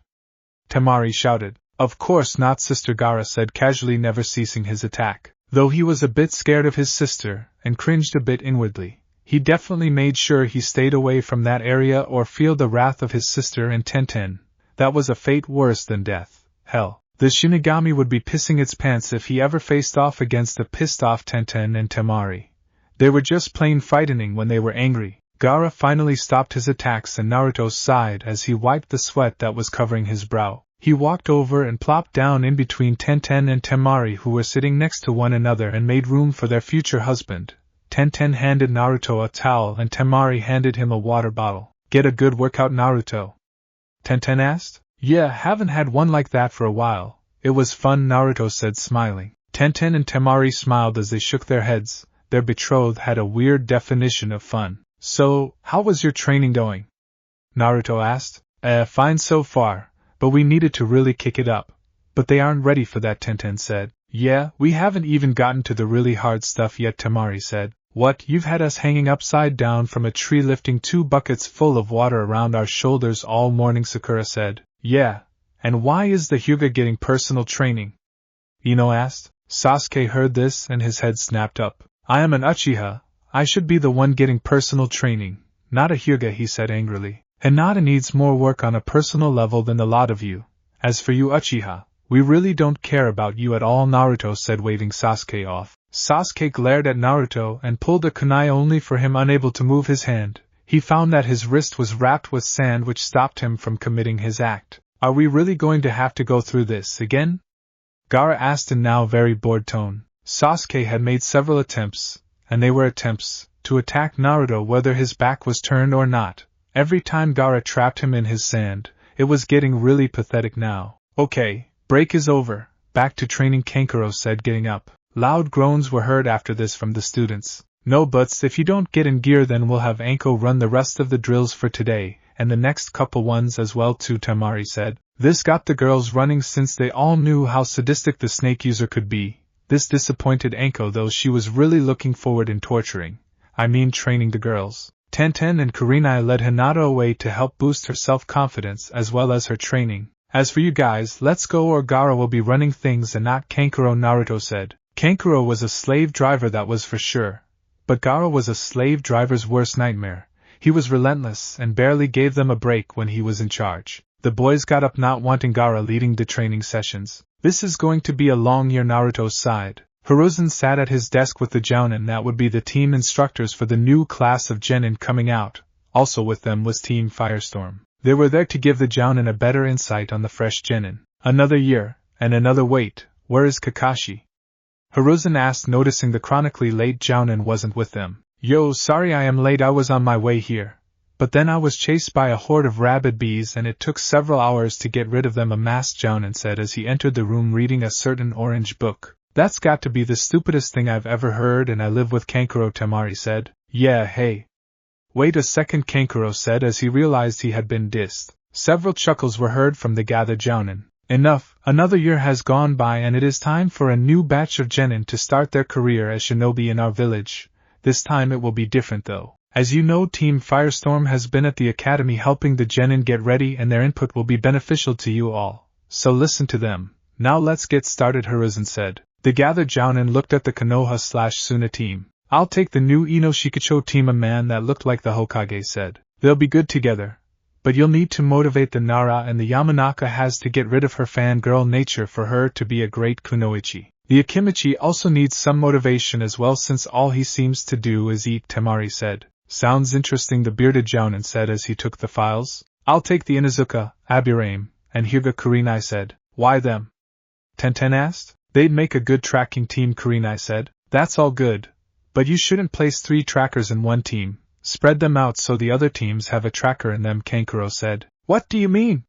Speaker 1: Temari shouted. Of course not, Sister, Gaara said casually, never ceasing his attack. Though he was a bit scared of his sister, and cringed a bit inwardly, he definitely made sure he stayed away from that area or feel the wrath of his sister and Tenten. That was a fate worse than death. Hell, the Shinigami would be pissing its pants if he ever faced off against the pissed-off Tenten and Temari. They were just plain frightening when they were angry. Gaara finally stopped his attacks and Naruto sighed as he wiped the sweat that was covering his brow. He walked over and plopped down in between Tenten and Temari, who were sitting next to one another, and made room for their future husband. Tenten handed Naruto a towel and Temari handed him a water bottle. "Get a good workout, Naruto?" Tenten asked. "Yeah, haven't had one like that for a while. It was fun," Naruto said, smiling. Tenten and Temari smiled as they shook their heads. Their betrothed had a weird definition of fun. "So, how was your training going?" Naruto asked. Fine so far, but we needed to really kick it up." "But they aren't ready for that," Tenten said. "Yeah, we haven't even gotten to the really hard stuff yet," Temari said. "What, you've had us hanging upside down from a tree lifting 2 buckets full of water around our shoulders all morning," Sakura said. "Yeah, and why is the Hyuga getting personal training?" Ino asked. Sasuke heard this and his head snapped up. "I am an Uchiha. I should be the one getting personal training, not a Hyuga," he said angrily. "Hinata needs more work on a personal level than the lot of you. As for you Uchiha, we really don't care about you at all," Naruto said, waving Sasuke off. Sasuke glared at Naruto and pulled a kunai only for him, unable to move his hand. He found that his wrist was wrapped with sand, which stopped him from committing his act. "Are we really going to have to go through this again?" Gaara asked in now very bored tone. Sasuke had made several attempts, and they were attempts, to attack Naruto whether his back was turned or not. Every time Gaara trapped him in his sand. It was getting really pathetic now. "Okay, break is over, back to training," Kankuro said, getting up. Loud groans were heard after this from the students. "No buts, if you don't get in gear then we'll have Anko run the rest of the drills for today, and the next couple ones as well too," Temari said. This got the girls running since they all knew how sadistic the snake user could be. This disappointed Anko, though she was really looking forward in training the girls. Tenten and Kurenai led Hinata away to help boost her self-confidence as well as her training. "As for you guys, let's go or Gaara will be running things and not Kankuro," Naruto said. Kankuro was a slave driver, that was for sure. But Gaara was a slave driver's worst nightmare. He was relentless and barely gave them a break when he was in charge. The boys got up, not wanting Gaara leading the training sessions. "This is going to be a long year," Naruto sighed. Hiruzen sat at his desk with the jonin that would be the team instructors for the new class of genin coming out. Also with them was Team Firestorm. They were there to give the jonin a better insight on the fresh genin. "Another year, and another wait. Where is Kakashi?" Hiruzen asked, noticing the chronically late jonin wasn't with them. "Yo, sorry I am late, I was on my way here. But then I was chased by a horde of rabid bees and it took several hours to get rid of them," a masked jonin said as he entered the room reading a certain orange book. "That's got to be the stupidest thing I've ever heard, and I live with Kankuro," Temari said. "Yeah, hey. Wait a second," Kankuro said as he realized he had been dissed. Several chuckles were heard from the gathered jonin. "Enough, another year has gone by and it is time for a new batch of genin to start their career as shinobi in our village. This time it will be different though. As you know, Team Firestorm has been at the academy helping the genin get ready and their input will be beneficial to you all. So listen to them. Now let's get started," Hiruzen said. The gathered jonin looked at the Konoha/Suna team. "I'll take the new Ino Shikacho team," a man that looked like the Hokage said. "They'll be good together. But you'll need to motivate the Nara, and the Yamanaka has to get rid of her fangirl nature for her to be a great kunoichi. The Akimichi also needs some motivation as well since all he seems to do is eat," Temari said. "Sounds interesting," the bearded jonin said as he took the files. "I'll take the Inuzuka, Abirame, and Hyuga," Kurenai said. "Why them?" Tenten asked. "They'd make a good tracking team," Kurenai said. "That's all good. But you shouldn't place 3 trackers in one team. Spread them out so the other teams have a tracker in them," Kankuro said. "What do you mean?"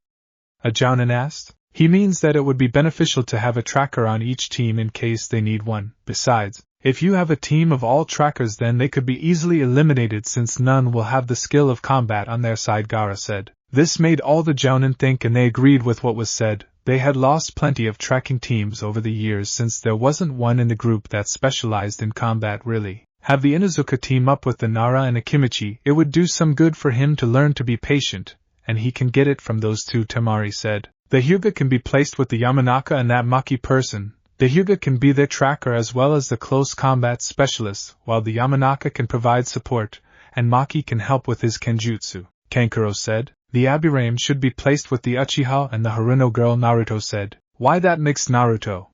Speaker 1: a jonin asked. "He means that it would be beneficial to have a tracker on each team in case they need one. Besides, if you have a team of all trackers then they could be easily eliminated since none will have the skill of combat on their side," Gaara said. This made all the jonin think and they agreed with what was said. They had lost plenty of tracking teams over the years since there wasn't one in the group that specialized in combat really. Have the Inuzuka team up with the Nara and Akimichi, it would do some good for him to learn to be patient, and he can get it from those two, Temari said. The Hyuga can be placed with the Yamanaka and that Maki person. The Hyuga can be their tracker as well as the close combat specialist, while the Yamanaka can provide support, and Maki can help with his kenjutsu, Kankuro said. The Abirame should be placed with the Uchiha and the Haruno girl, Naruto said. Why that mixed Naruto?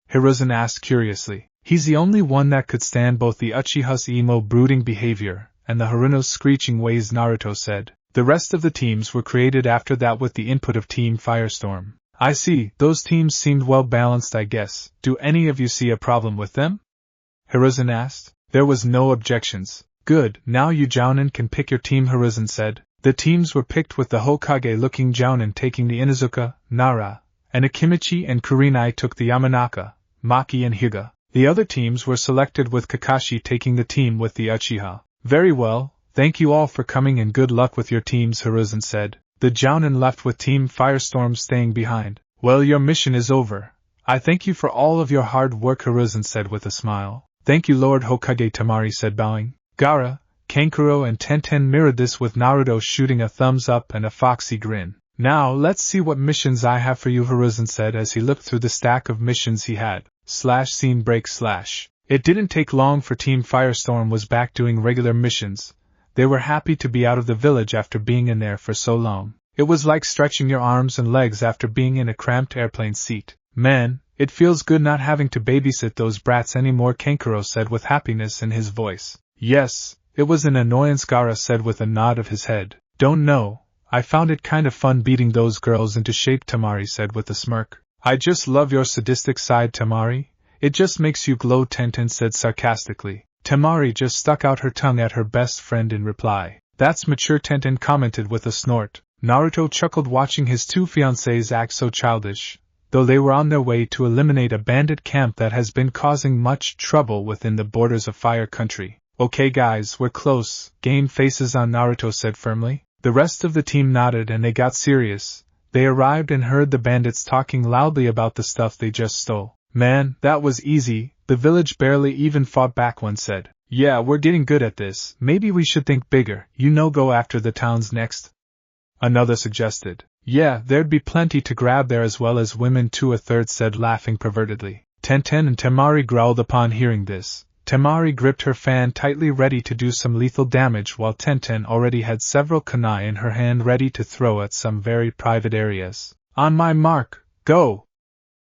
Speaker 1: Hiruzen asked curiously. He's the only one that could stand both the Uchiha's emo brooding behavior, and the Haruno's screeching ways, Naruto said. The rest of the teams were created after that with the input of Team Firestorm. I see, those teams seemed well balanced, I guess. Do any of you see a problem with them? Hiruzen asked. There was no objections. Good, now you Jounin can pick your team, Hiruzen said. The teams were picked with the Hokage-looking Jounin taking the Inuzuka, Nara, and Akimichi and Kurenai took the Yamanaka, Maki and Hyuga. The other teams were selected with Kakashi taking the team with the Uchiha. Very well, thank you all for coming and good luck with your teams, Hiruzen said. The Jounin left with Team Firestorm staying behind. Well, your mission is over. I thank you for all of your hard work, Hiruzen said with a smile. Thank you, Lord Hokage, Temari said, bowing. Gaara, Kankuro and Tenten mirrored this with Naruto shooting a thumbs up and a foxy grin. Now let's see what missions I have for you, Hiruzen said as he looked through the stack of missions he had. Scene break /. It didn't take long for Team Firestorm was back doing regular missions. They were happy to be out of the village after being in there for so long. It was like stretching your arms and legs after being in a cramped airplane seat. Man, it feels good not having to babysit those brats anymore, Kankuro said with happiness in his voice. Yes, it was an annoyance, Gaara said with a nod of his head. Don't know, I found it kind of fun beating those girls into shape, Temari said with a smirk. I just love your sadistic side, Temari. It just makes you glow, Tenten said sarcastically. Temari just stuck out her tongue at her best friend in reply. That's mature, Tenten commented with a snort. Naruto chuckled watching his two fiancées act so childish, though they were on their way to eliminate a bandit camp that has been causing much trouble within the borders of Fire Country. Okay guys, we're close, game faces on, Naruto said firmly. The rest of the team nodded and they got serious. They arrived and heard the bandits talking loudly about the stuff they just stole. Man, that was easy, the village barely even fought back, one said. Yeah, we're getting good at this, maybe we should think bigger, go after the towns next. Another suggested. Yeah, there'd be plenty to grab there as well as women too, a third said laughing pervertedly. Tenten and Temari growled upon hearing this. Temari gripped her fan tightly ready to do some lethal damage while Tenten already had several kunai in her hand ready to throw at some very private areas. On my mark, go!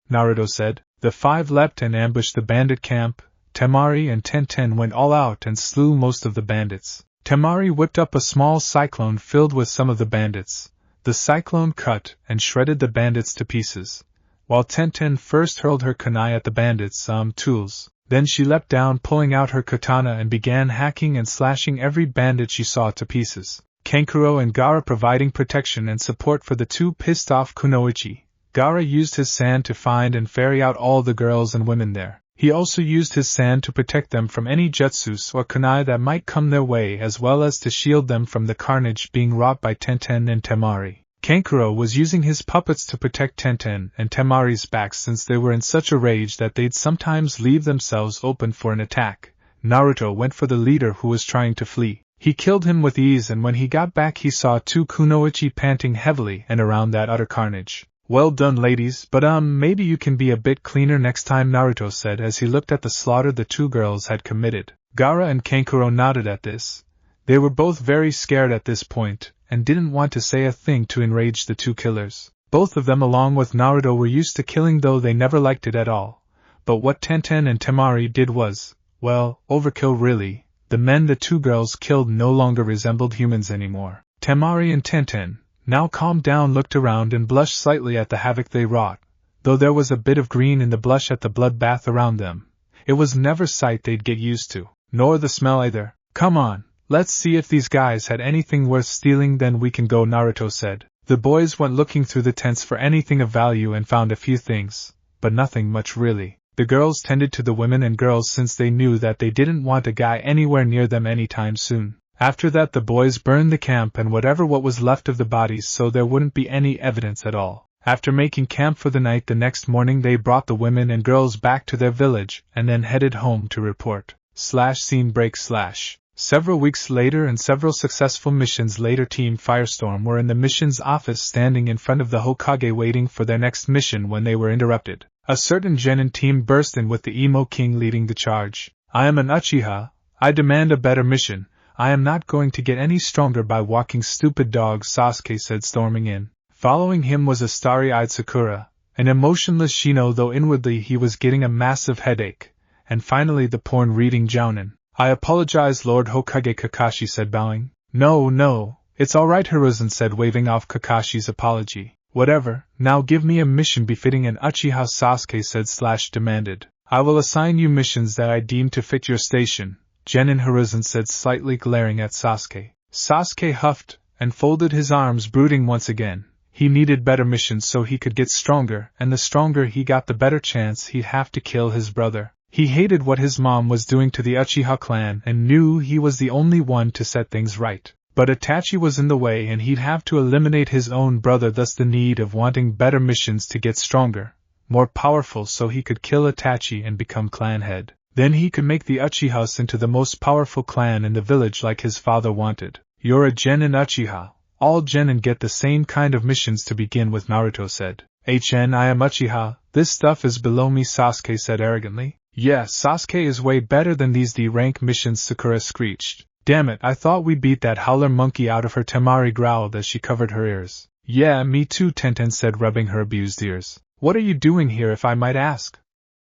Speaker 1: Naruto said. The five leapt and ambushed the bandit camp. Temari and Tenten went all out and slew most of the bandits. Temari whipped up a small cyclone filled with some of the bandits. The cyclone cut and shredded the bandits to pieces, while Tenten first hurled her kunai at the bandits' tools. Then she leapt down pulling out her katana and began hacking and slashing every bandit she saw to pieces. Kankuro and Gaara providing protection and support for the two pissed-off kunoichi. Gaara used his sand to find and ferry out all the girls and women there. He also used his sand to protect them from any jutsus or kunai that might come their way as well as to shield them from the carnage being wrought by Tenten and Temari. Kankuro was using his puppets to protect Tenten and Temari's backs since they were in such a rage that they'd sometimes leave themselves open for an attack. Naruto went for the leader who was trying to flee. He killed him with ease and when he got back he saw two kunoichi panting heavily and around that utter carnage. Well done, ladies, but maybe you can be a bit cleaner next time, Naruto said as he looked at the slaughter the two girls had committed. Gaara and Kankuro nodded at this. They were both very scared at this point, and didn't want to say a thing to enrage the two killers. Both of them along with Naruto were used to killing though they never liked it at all. But what Tenten and Temari did was, well, overkill really. The men the two girls killed no longer resembled humans anymore. Temari and Tenten, now calmed down, looked around and blushed slightly at the havoc they wrought, though there was a bit of green in the blush at the bloodbath around them. It was never sight they'd get used to, nor the smell either. Come on, let's see if these guys had anything worth stealing, then we can go, Naruto said. The boys went looking through the tents for anything of value and found a few things, but nothing much really. The girls tended to the women and girls since they knew that they didn't want a guy anywhere near them anytime soon. After that the boys burned the camp and what was left of the bodies so there wouldn't be any evidence at all. After making camp for the night the next morning they brought the women and girls back to their village and then headed home to report. Scene break / Several weeks later and several successful missions later Team Firestorm were in the missions office standing in front of the Hokage waiting for their next mission when they were interrupted. A certain genin team burst in with the Emo King leading the charge. I am an Uchiha. I demand a better mission. I am not going to get any stronger by walking, stupid dogs, Sasuke said storming in. Following him was a starry-eyed Sakura, an emotionless Shino though inwardly he was getting a massive headache, and finally the porn-reading Jounin. I apologize, Lord Hokage, Kakashi said, bowing. No, it's alright, Hiruzen said, waving off Kakashi's apology. Whatever, now give me a mission befitting an Uchiha, Sasuke said / demanded. I will assign you missions that I deem to fit your station, genin, Hiruzen said, slightly glaring at Sasuke. Sasuke huffed and folded his arms, brooding once again. He needed better missions so he could get stronger, and the stronger he got the better chance he'd have to kill his brother. He hated what his mom was doing to the Uchiha clan and knew he was the only one to set things right. But Itachi was in the way and he'd have to eliminate his own brother, thus the need of wanting better missions to get stronger, more powerful, so he could kill Itachi and become clan head. Then he could make the Uchihas into the most powerful clan in the village like his father wanted. You're a genin Uchiha. All genin get the same kind of missions to begin with, Naruto said. I am Uchiha, this stuff is below me, Sasuke said arrogantly. Yeah, Sasuke is way better than these D-rank missions, Sakura screeched. Damn it, I thought we beat that howler monkey out of her, Temari growled as she covered her ears. Yeah, me too, Tenten said, rubbing her abused ears. What are you doing here, if I might ask?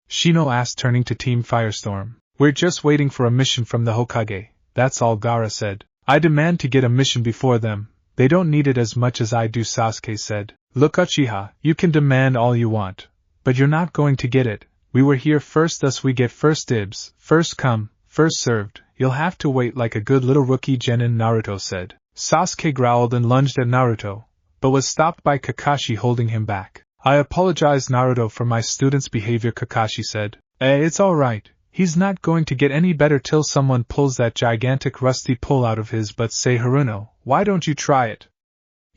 Speaker 1: Shino asked, turning to Team Firestorm. We're just waiting for a mission from the Hokage, that's all, Gaara said. I demand to get a mission before them. They don't need it as much as I do, Sasuke said. Look, Uchiha, you can demand all you want, but you're not going to get it. We were here first, thus we get first dibs, first come, first served. You'll have to wait like a good little rookie, genin, Naruto said. Sasuke growled and lunged at Naruto, but was stopped by Kakashi holding him back. I apologize, Naruto, for my student's behavior, Kakashi said. It's alright. He's not going to get any better till someone pulls that gigantic rusty pole out of his butt. Say, Haruno, why don't you try it?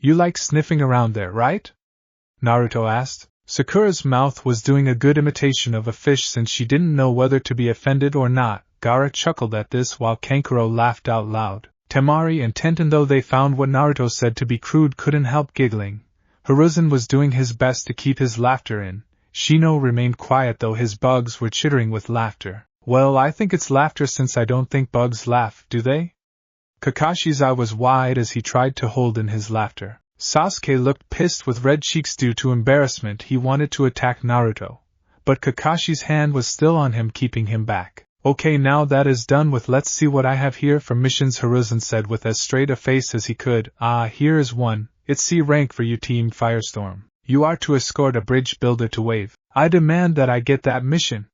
Speaker 1: You like sniffing around there, right? Naruto asked. Sakura's mouth was doing a good imitation of a fish since she didn't know whether to be offended or not. Gaara chuckled at this while Kankuro laughed out loud. Temari and Tenten, though they found what Naruto said to be crude, couldn't help giggling. Hiruzen was doing his best to keep his laughter in. Shino remained quiet, though his bugs were chittering with laughter. Well, I think it's laughter since I don't think bugs laugh, do they? Kakashi's eye was wide as he tried to hold in his laughter. Sasuke looked pissed with red cheeks due to embarrassment. He wanted to attack Naruto, but Kakashi's hand was still on him, keeping him back. Okay, now that is done with, let's see what I have here for missions, Hiruzen said with as straight a face as he could. Here is one. It's C rank for you, Team Firestorm. You are to escort a bridge builder to Wave. I demand that I get that mission,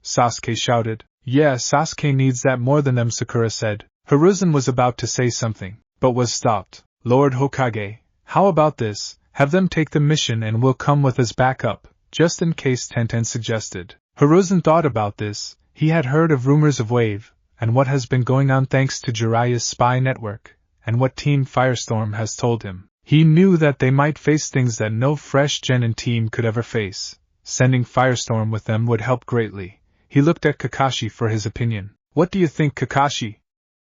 Speaker 1: Sasuke shouted. Yeah, Sasuke needs that more than them, Sakura said. Hiruzen was about to say something, but was stopped. Lord Hokage, how about this? Have them take the mission and we'll come with as backup, just in case, Tenten suggested. Hiruzen thought about this. He had heard of rumors of Wave, and what has been going on thanks to Jiraiya's spy network, and what Team Firestorm has told him. He knew that they might face things that no fresh genin team could ever face. Sending Firestorm with them would help greatly. He looked at Kakashi for his opinion. What do you think, Kakashi?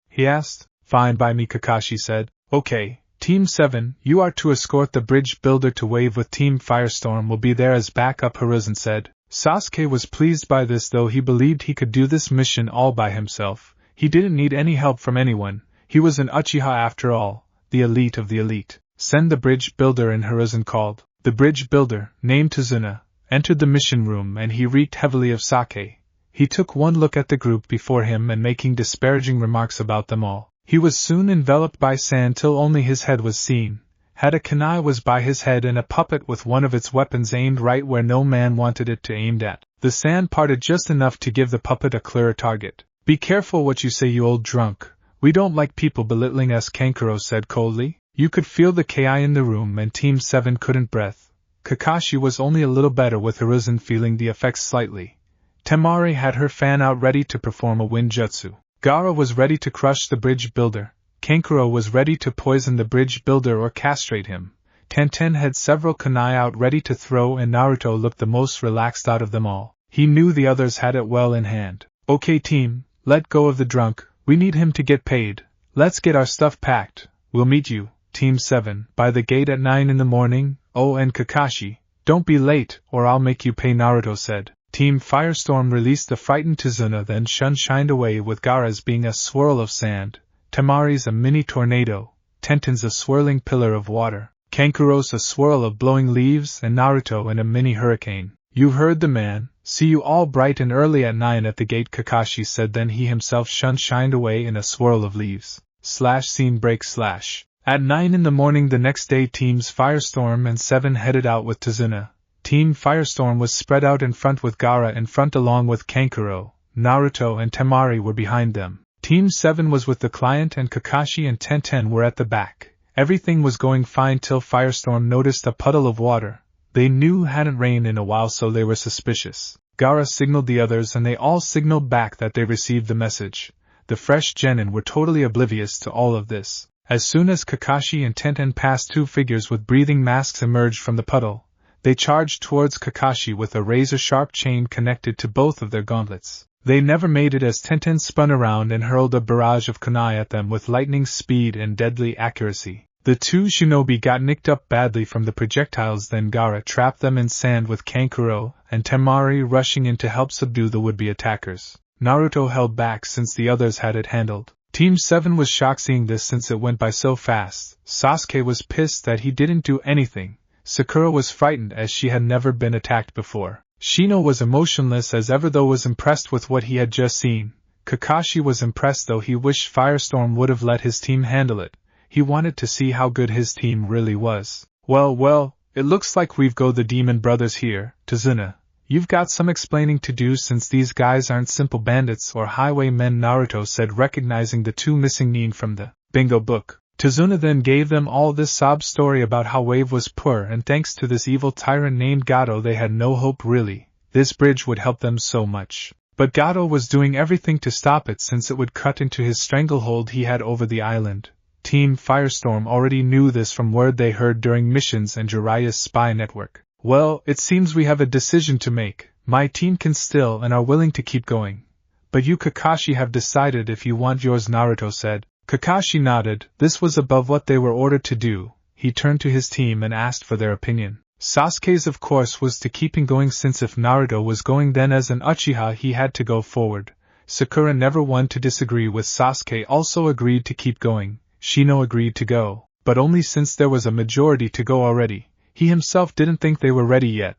Speaker 1: He asked. Fine by me, Kakashi said. Okay, Team 7, you are to escort the bridge builder to Wave with Team Firestorm will be there as backup, Hiruzen said. Sasuke was pleased by this, though he believed he could do this mission all by himself. He didn't need any help from anyone. He was an Uchiha after all, the elite of the elite. Send the bridge builder in, Hiruzen called. The bridge builder, named Suna, entered the mission room and he reeked heavily of sake. He took one look at the group before him and making disparaging remarks about them all. He was soon enveloped by sand till only his head was seen. Had a kunai was by his head and a puppet with one of its weapons aimed right where no man wanted it to aimed at. The sand parted just enough to give the puppet a clearer target. Be careful what you say, you old drunk. We don't like people belittling us, Kankuro said coldly. You could feel the ki in the room and Team 7 couldn't breathe. Kakashi was only a little better, with Hiruzen feeling the effects slightly. Temari had her fan out ready to perform a wind jutsu. Gaara was ready to crush the bridge builder. Kankuro was ready to poison the bridge builder or castrate him. Tenten had several kunai out ready to throw, and Naruto looked the most relaxed out of them all. He knew the others had it well in hand. Okay team, let go of the drunk, we need him to get paid. Let's get our stuff packed. We'll meet you, Team 7, by the gate at 9 in the morning. Oh, and Kakashi, don't be late or I'll make you pay, Naruto said. Team Firestorm released the frightened Suna, then shined away, with Gaara's being a swirl of sand, Temari's a mini tornado, Tenten's a swirling pillar of water, Kankuro's a swirl of blowing leaves, and Naruto in a mini hurricane. You heard the man, See you all bright and early at 9 at the gate, Kakashi said. Then he himself shined away in a swirl of leaves. Scene break. At 9 in the morning the next day, Teams Firestorm and 7 headed out with Tazuna. Team Firestorm was spread out in front with Gaara in front along with Kankuro. Naruto and Temari were behind them. Team 7 was with the client and Kakashi and Tenten were at the back. Everything was going fine till Firestorm noticed a puddle of water. They knew hadn't rained in a while, so they were suspicious. Gaara signaled the others and they all signaled back that they received the message. The fresh genin were totally oblivious to all of this. As soon as Kakashi and Tenten passed, 2 figures with breathing masks emerged from the puddle. They charged towards Kakashi with a razor-sharp chain connected to both of their gauntlets. They never made it as Tenten spun around and hurled a barrage of kunai at them with lightning speed and deadly accuracy. The 2 shinobi got nicked up badly from the projectiles. Then Gaara trapped them in sand with Kankuro and Temari rushing in to help subdue the would-be attackers. Naruto held back since the others had it handled. Team 7 was shocked seeing this since it went by so fast. Sasuke was pissed that he didn't do anything. Sakura was frightened as she had never been attacked before. Shino was emotionless as ever, though was impressed with what he had just seen. Kakashi was impressed, though he wished Firestorm would have let his team handle it. He wanted to see how good his team really was. Well, it looks like we've got the Demon Brothers here, Tazuna. You've got some explaining to do since these guys aren't simple bandits or highwaymen, Naruto said, recognizing the 2 missing nin from the bingo book. Tazuna then gave them all this sob story about how Wave was poor and thanks to this evil tyrant named Gato they had no hope really. This bridge would help them so much. But Gato was doing everything to stop it since it would cut into his stranglehold he had over the island. Team Firestorm already knew this from word they heard during missions and Jiraiya's spy network. Well, it seems we have a decision to make. My team can still and are willing to keep going. But you, Kakashi, have decided if you want yours, Naruto said. Kakashi nodded. This was above what they were ordered to do. He turned to his team and asked for their opinion. Sasuke's, of course, was to keeping going since if Naruto was going, then as an Uchiha he had to go forward. Sakura, never one to disagree with Sasuke, also agreed to keep going. Shino agreed to go, but only since there was a majority to go already. He himself didn't think they were ready yet,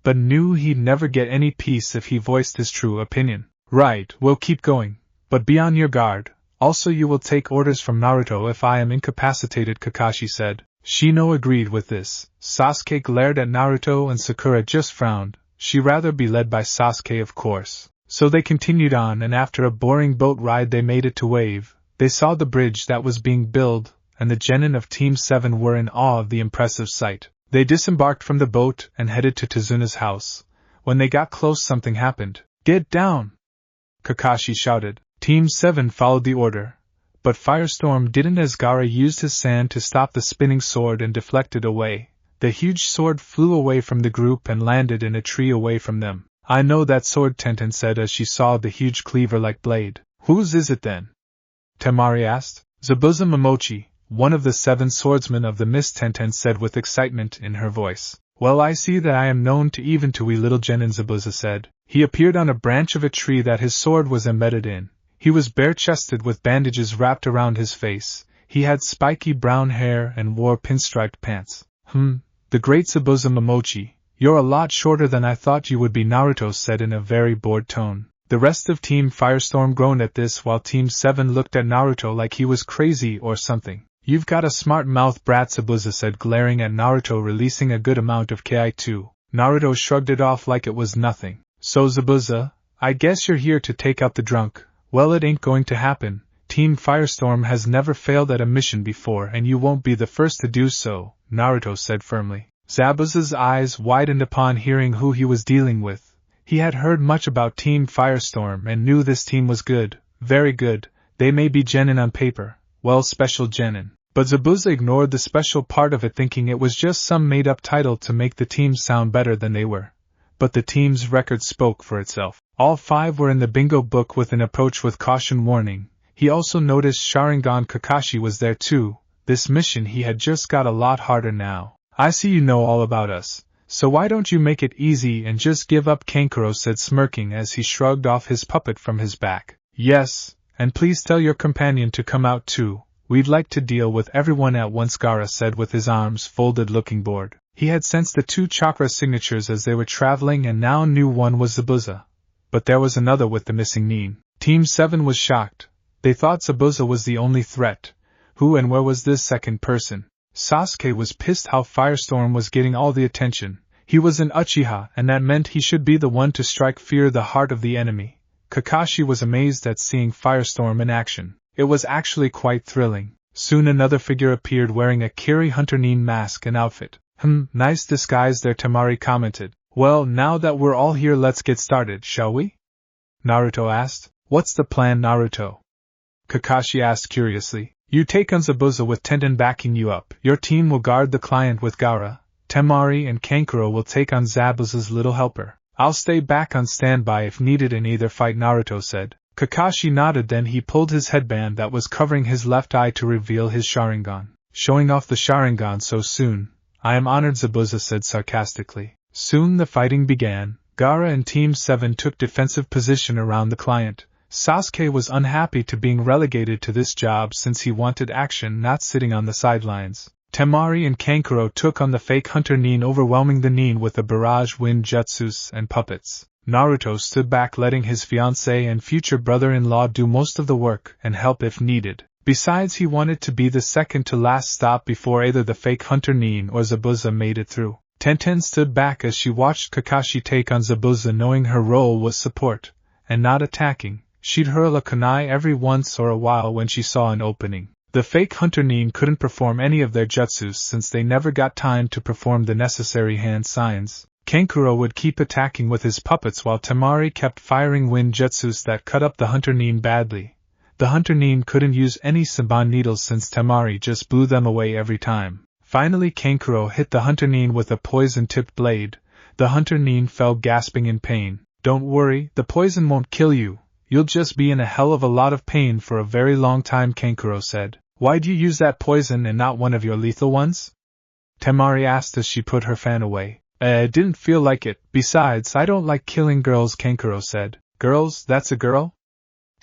Speaker 1: but knew he'd never get any peace if he voiced his true opinion. Right, we'll keep going, but be on your guard. Also, you will take orders from Naruto if I am incapacitated, Kakashi said. Shino agreed with this. Sasuke glared at Naruto and Sakura just frowned. She'd rather be led by Sasuke, of course. So they continued on, and after a boring boat ride they made it to Wave. They saw the bridge that was being built, and the genin of Team 7 were in awe of the impressive sight. They disembarked from the boat and headed to Tazuna's house. When they got close, something happened. Get down! Kakashi shouted. Team 7 followed the order. But Firestorm didn't, as Gaara used his sand to stop the spinning sword and deflected away. The huge sword flew away from the group and landed in a tree away from them. I know that sword, Tenten said as she saw the huge cleaver-like blade. Whose is it then? Temari asked. Zabuza Momochi, one of the 7 swordsmen of the mist, Tenten said with excitement in her voice. Well, I see that I am known to even to we little genin, Zabuza said. He appeared on a branch of a tree that his sword was embedded in. He was bare-chested with bandages wrapped around his face. He had spiky brown hair and wore pinstriped pants. The great Zabuza Momochi, you're a lot shorter than I thought you would be, Naruto said in a very bored tone. The rest of Team Firestorm groaned at this while Team 7 looked at Naruto like he was crazy or something. You've got a smart mouth, brat, Zabuza said, glaring at Naruto, releasing a good amount of ki too. Naruto shrugged it off like it was nothing. So Zabuza, I guess you're here to take out the drunk. Well, it ain't going to happen. Team Firestorm has never failed at a mission before and you won't be the first to do so, Naruto said firmly. Zabuza's eyes widened upon hearing who he was dealing with. He had heard much about Team Firestorm and knew this team was good, very good. They may be genin on paper, well, special genin. But Zabuza ignored the special part of it, thinking it was just some made-up title to make the team sound better than they were. But the team's record spoke for itself. All 5 were in the bingo book with an approach with caution warning. He also noticed Sharingan Kakashi was there too. This mission he had just got a lot harder now. I see you know all about us. So why don't you make it easy and just give up, Kankuro said, smirking as he shrugged off his puppet from his back. Yes, and please tell your companion to come out too. We'd like to deal with everyone at once, Gaara said with his arms folded, looking bored. He had sensed the 2 chakra signatures as they were traveling and now knew one was Zabuza. But there was another with the missing nin. Team 7 was shocked. They thought Zabuza was the only threat. Who and where was this second person? Sasuke was pissed how Firestorm was getting all the attention. He was an Uchiha, and that meant he should be the one to strike fear the heart of the enemy. Kakashi was amazed at seeing Firestorm in action. It was actually quite thrilling. Soon another figure appeared wearing a Kiri Hunter nin mask and outfit. Nice disguise there, Temari commented. Well, now that we're all here, let's get started, shall we? Naruto asked. What's the plan, Naruto? Kakashi asked curiously. You take on Zabuza with Tenten backing you up. Your team will guard the client with Gaara. Temari and Kankuro will take on Zabuza's little helper. I'll stay back on standby if needed in either fight, Naruto said. Kakashi nodded, then he pulled his headband that was covering his left eye to reveal his Sharingan. Showing off the Sharingan so soon? I am honored, Zabuza said sarcastically. Soon the fighting began. Gaara and Team 7 took defensive position around the client. Sasuke was unhappy to being relegated to this job since he wanted action, not sitting on the sidelines. Temari and Kankuro took on the fake Hunter nin, overwhelming the nin with the barrage wind jutsus and puppets. Naruto stood back, letting his fiancé and future brother-in-law do most of the work and help if needed. Besides, he wanted to be the second to last stop before either the fake Hunter nin or Zabuza made it through. Tenten stood back as she watched Kakashi take on Zabuza, knowing her role was support, and not attacking. She'd hurl a kunai every once or a while when she saw an opening. The fake Hunter nin couldn't perform any of their jutsus since they never got time to perform the necessary hand signs. Kankuro would keep attacking with his puppets while Temari kept firing wind jutsus that cut up the Hunter nin badly. The Hunter nin couldn't use any Saban needles since Temari just blew them away every time. Finally, Kankuro hit the Hunter nin with a poison-tipped blade. The Hunter nin fell gasping in pain. Don't worry, the poison won't kill you. You'll just be in a hell of a lot of pain for a very long time, Kankuro said. Why'd you use that poison and not one of your lethal ones? Temari asked as she put her fan away. It didn't feel like it. Besides, I don't like killing girls, Kankuro said. Girls? That's a girl?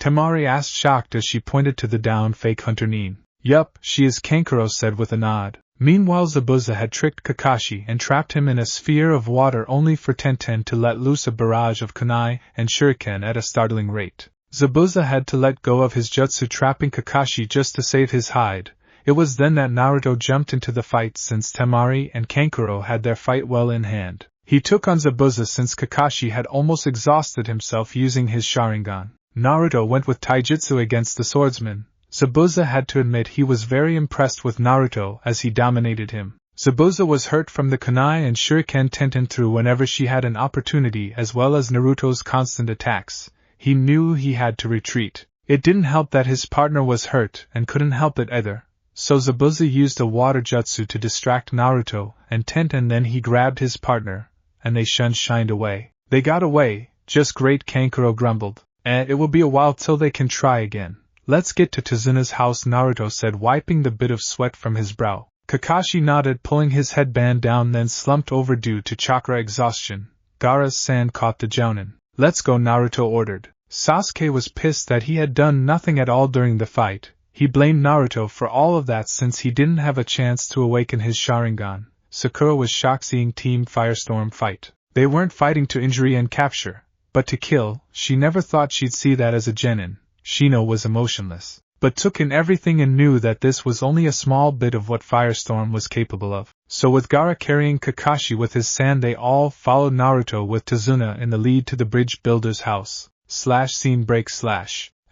Speaker 1: Temari asked, shocked as she pointed to the down fake Hunter nin. Yup, she is, Kankuro said with a nod. Meanwhile, Zabuza had tricked Kakashi and trapped him in a sphere of water only for Tenten to let loose a barrage of kunai and shuriken at a startling rate. Zabuza had to let go of his jutsu, trapping Kakashi just to save his hide. It was then that Naruto jumped into the fight since Temari and Kankuro had their fight well in hand. He took on Zabuza since Kakashi had almost exhausted himself using his Sharingan. Naruto went with taijutsu against the swordsman. Zabuza had to admit he was very impressed with Naruto as he dominated him. Zabuza was hurt from the kunai and shuriken Tenten threw whenever she had an opportunity, as well as Naruto's constant attacks. He knew he had to retreat. It didn't help that his partner was hurt and couldn't help it either. So Zabuza used a water jutsu to distract Naruto and Tenten, then he grabbed his partner, and they shined away. They got away, just great, Kankuro grumbled. It will be a while till they can try again. Let's get to Tazuna's house, Naruto said, wiping the bit of sweat from his brow. Kakashi nodded, pulling his headband down, then slumped over due to chakra exhaustion. Gaara's sand caught the jonin. Let's go, Naruto ordered. Sasuke was pissed that he had done nothing at all during the fight. He blamed Naruto for all of that since he didn't have a chance to awaken his Sharingan. Sakura was shocked seeing Team Firestorm fight. They weren't fighting to injury and capture, but to kill. She never thought she'd see that as a genin. Shino was emotionless, but took in everything and knew that this was only a small bit of what Firestorm was capable of. So with Gaara carrying Kakashi with his sand, they all followed Naruto with Tazuna in the lead to the bridge builder's house. /scene break/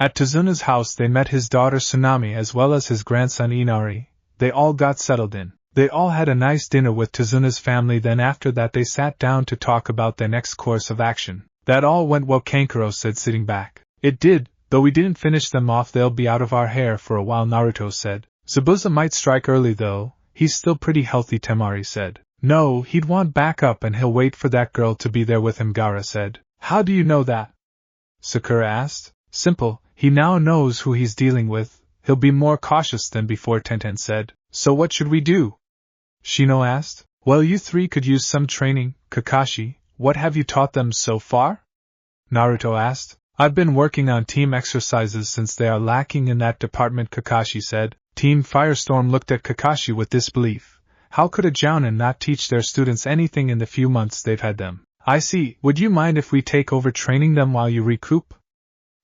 Speaker 1: At Tazuna's house they met his daughter Tsunami as well as his grandson Inari. They all got settled in. They all had a nice dinner with Tazuna's family, then after that they sat down to talk about their next course of action. That all went well, Kankuro said, sitting back. It did. Though we didn't finish them off, they'll be out of our hair for a while, Naruto said. Zabuza might strike early though, he's still pretty healthy, Temari said. No, he'd want backup and he'll wait for that girl to be there with him, Gaara said. How do you know that? Sakura asked. Simple, he now knows who he's dealing with. He'll be more cautious than before, Tenten said. So what should we do? Shino asked. Well, you three could use some training. Kakashi, what have you taught them so far? Naruto asked. I've been working on team exercises since they are lacking in that department, Kakashi said. Team Firestorm looked at Kakashi with disbelief. How could a jonin not teach their students anything in the few months they've had them? I see. Would you mind if we take over training them while you recoup?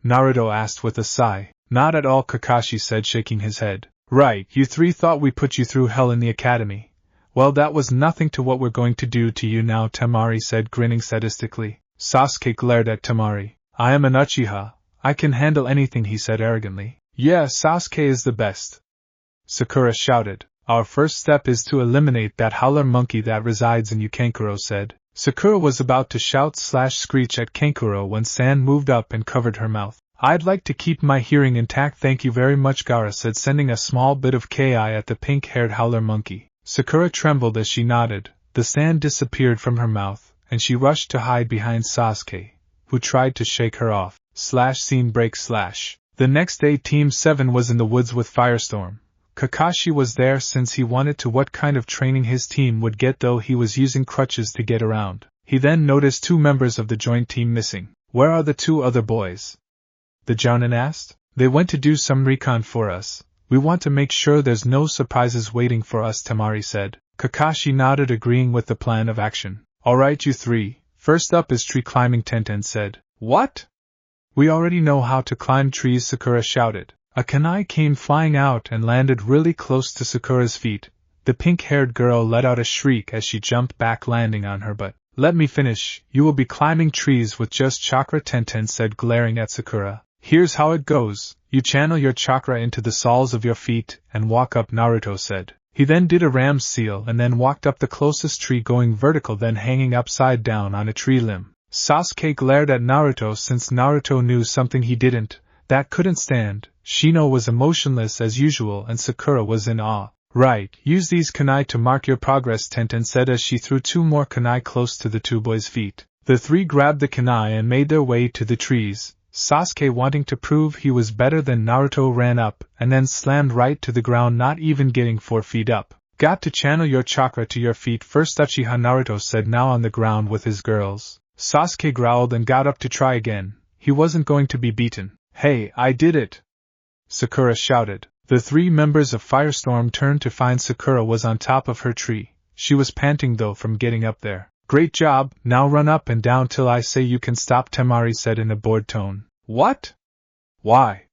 Speaker 1: Naruto asked with a sigh. Not at all, Kakashi said, shaking his head. Right, you three thought we put you through hell in the academy. Well, that was nothing to what we're going to do to you now, Temari said, grinning sadistically. Sasuke glared at Temari. I am an Uchiha. I can handle anything, he said arrogantly. Yeah, Sasuke is the best. Sakura shouted. Our first step is to eliminate that howler monkey that resides in you, Kankuro said. Sakura was about to shout/screech at Kankuro when sand moved up and covered her mouth. I'd like to keep my hearing intact, thank you very much, Gaara said, sending a small bit of ki at the pink-haired howler monkey. Sakura trembled as she nodded. The sand disappeared from her mouth, and she rushed to hide behind Sasuke, who tried to shake her off. /scene break/. The next day Team 7 was in the woods with Firestorm. Kakashi was there since he wanted to what kind of training his team would get, though he was using crutches to get around. He then noticed 2 members of the joint team missing. Where are the 2 other boys? The jonin asked. They went to do some recon for us. We want to make sure there's no surprises waiting for us, Temari said. Kakashi nodded, agreeing with the plan of action. Alright, you 3. First up is tree climbing, Tenten said. What? We already know how to climb trees, Sakura shouted. A kunai came flying out and landed really close to Sakura's feet. The pink-haired girl let out a shriek as she jumped back, landing on her butt. Let me finish. You will be climbing trees with just chakra, Tenten said, glaring at Sakura. Here's how it goes. You channel your chakra into the soles of your feet and walk up, Naruto said. He then did a ram's seal and then walked up the closest tree, going vertical, then hanging upside down on a tree limb. Sasuke glared at Naruto since Naruto knew something he didn't. That couldn't stand. Shino was emotionless as usual and Sakura was in awe. Right, use these kunai to mark your progress, Tenten said as she threw 2 more kunai close to the 2 boys' feet. The 3 grabbed the kunai and made their way to the trees. Sasuke, wanting to prove he was better than Naruto, ran up and then slammed right to the ground, not even getting 4 feet up. Got to channel your chakra to your feet first, Uchiha, Naruto said, now on the ground with his girls. Sasuke growled and got up to try again. He wasn't going to be beaten. Hey, I did it! Sakura shouted. The 3 members of Firestorm turned to find Sakura was on top of her tree. She was panting though from getting up there. Great job, now run up and down till I say you can stop, Temari said in a bored tone. What? Why?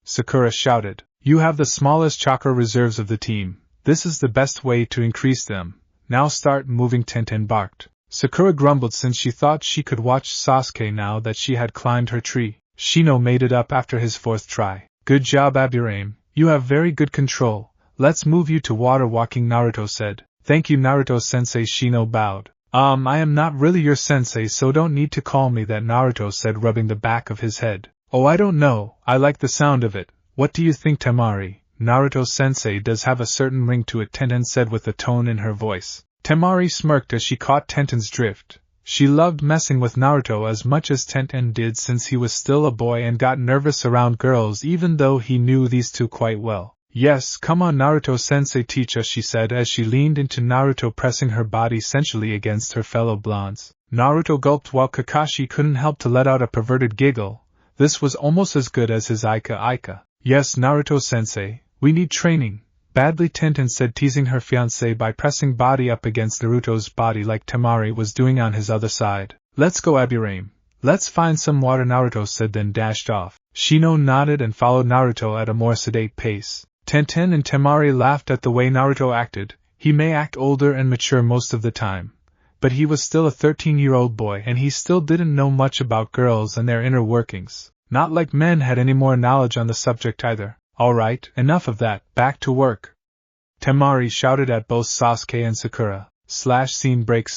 Speaker 1: Sakura shouted. You have the smallest chakra reserves of the team. This is the best way to increase them. Now start moving, Tenten barked. Sakura grumbled since she thought she could watch Sasuke now that she had climbed her tree. Shino made it up after his 4th try. Good job, Aburame. You have very good control. Let's move you to water walking, Naruto said. Thank you, Naruto-sensei, Shino bowed. I am not really your sensei, so don't need to call me that, Naruto said, rubbing the back of his head. Oh, I don't know. I like the sound of it. What do you think, Temari? Naruto-sensei does have a certain ring to it, Tenten said with a tone in her voice. Temari smirked as she caught Tenten's drift. She loved messing with Naruto as much as Tenten did since he was still a boy and got nervous around girls, even though he knew these 2 quite well. Yes, come on, Naruto-sensei, teach us, she said as she leaned into Naruto, pressing her body sensually against her fellow blondes. Naruto gulped while Kakashi couldn't help to let out a perverted giggle. This was almost as good as his Aika. Yes, Naruto-sensei, we need training. Badly, Tenten said, teasing her fiancé by pressing body up against Naruto's body like Temari was doing on his other side. Let's go, Aburame. Let's find some water, Naruto said, then dashed off. Shino nodded and followed Naruto at a more sedate pace. Tenten and Temari laughed at the way Naruto acted. He may act older and mature most of the time, but he was still a 13-year-old boy and he still didn't know much about girls and their inner workings. Not like men had any more knowledge on the subject either. Alright, enough of that, back to work. Temari shouted at both Sasuke and Sakura. /scene break/.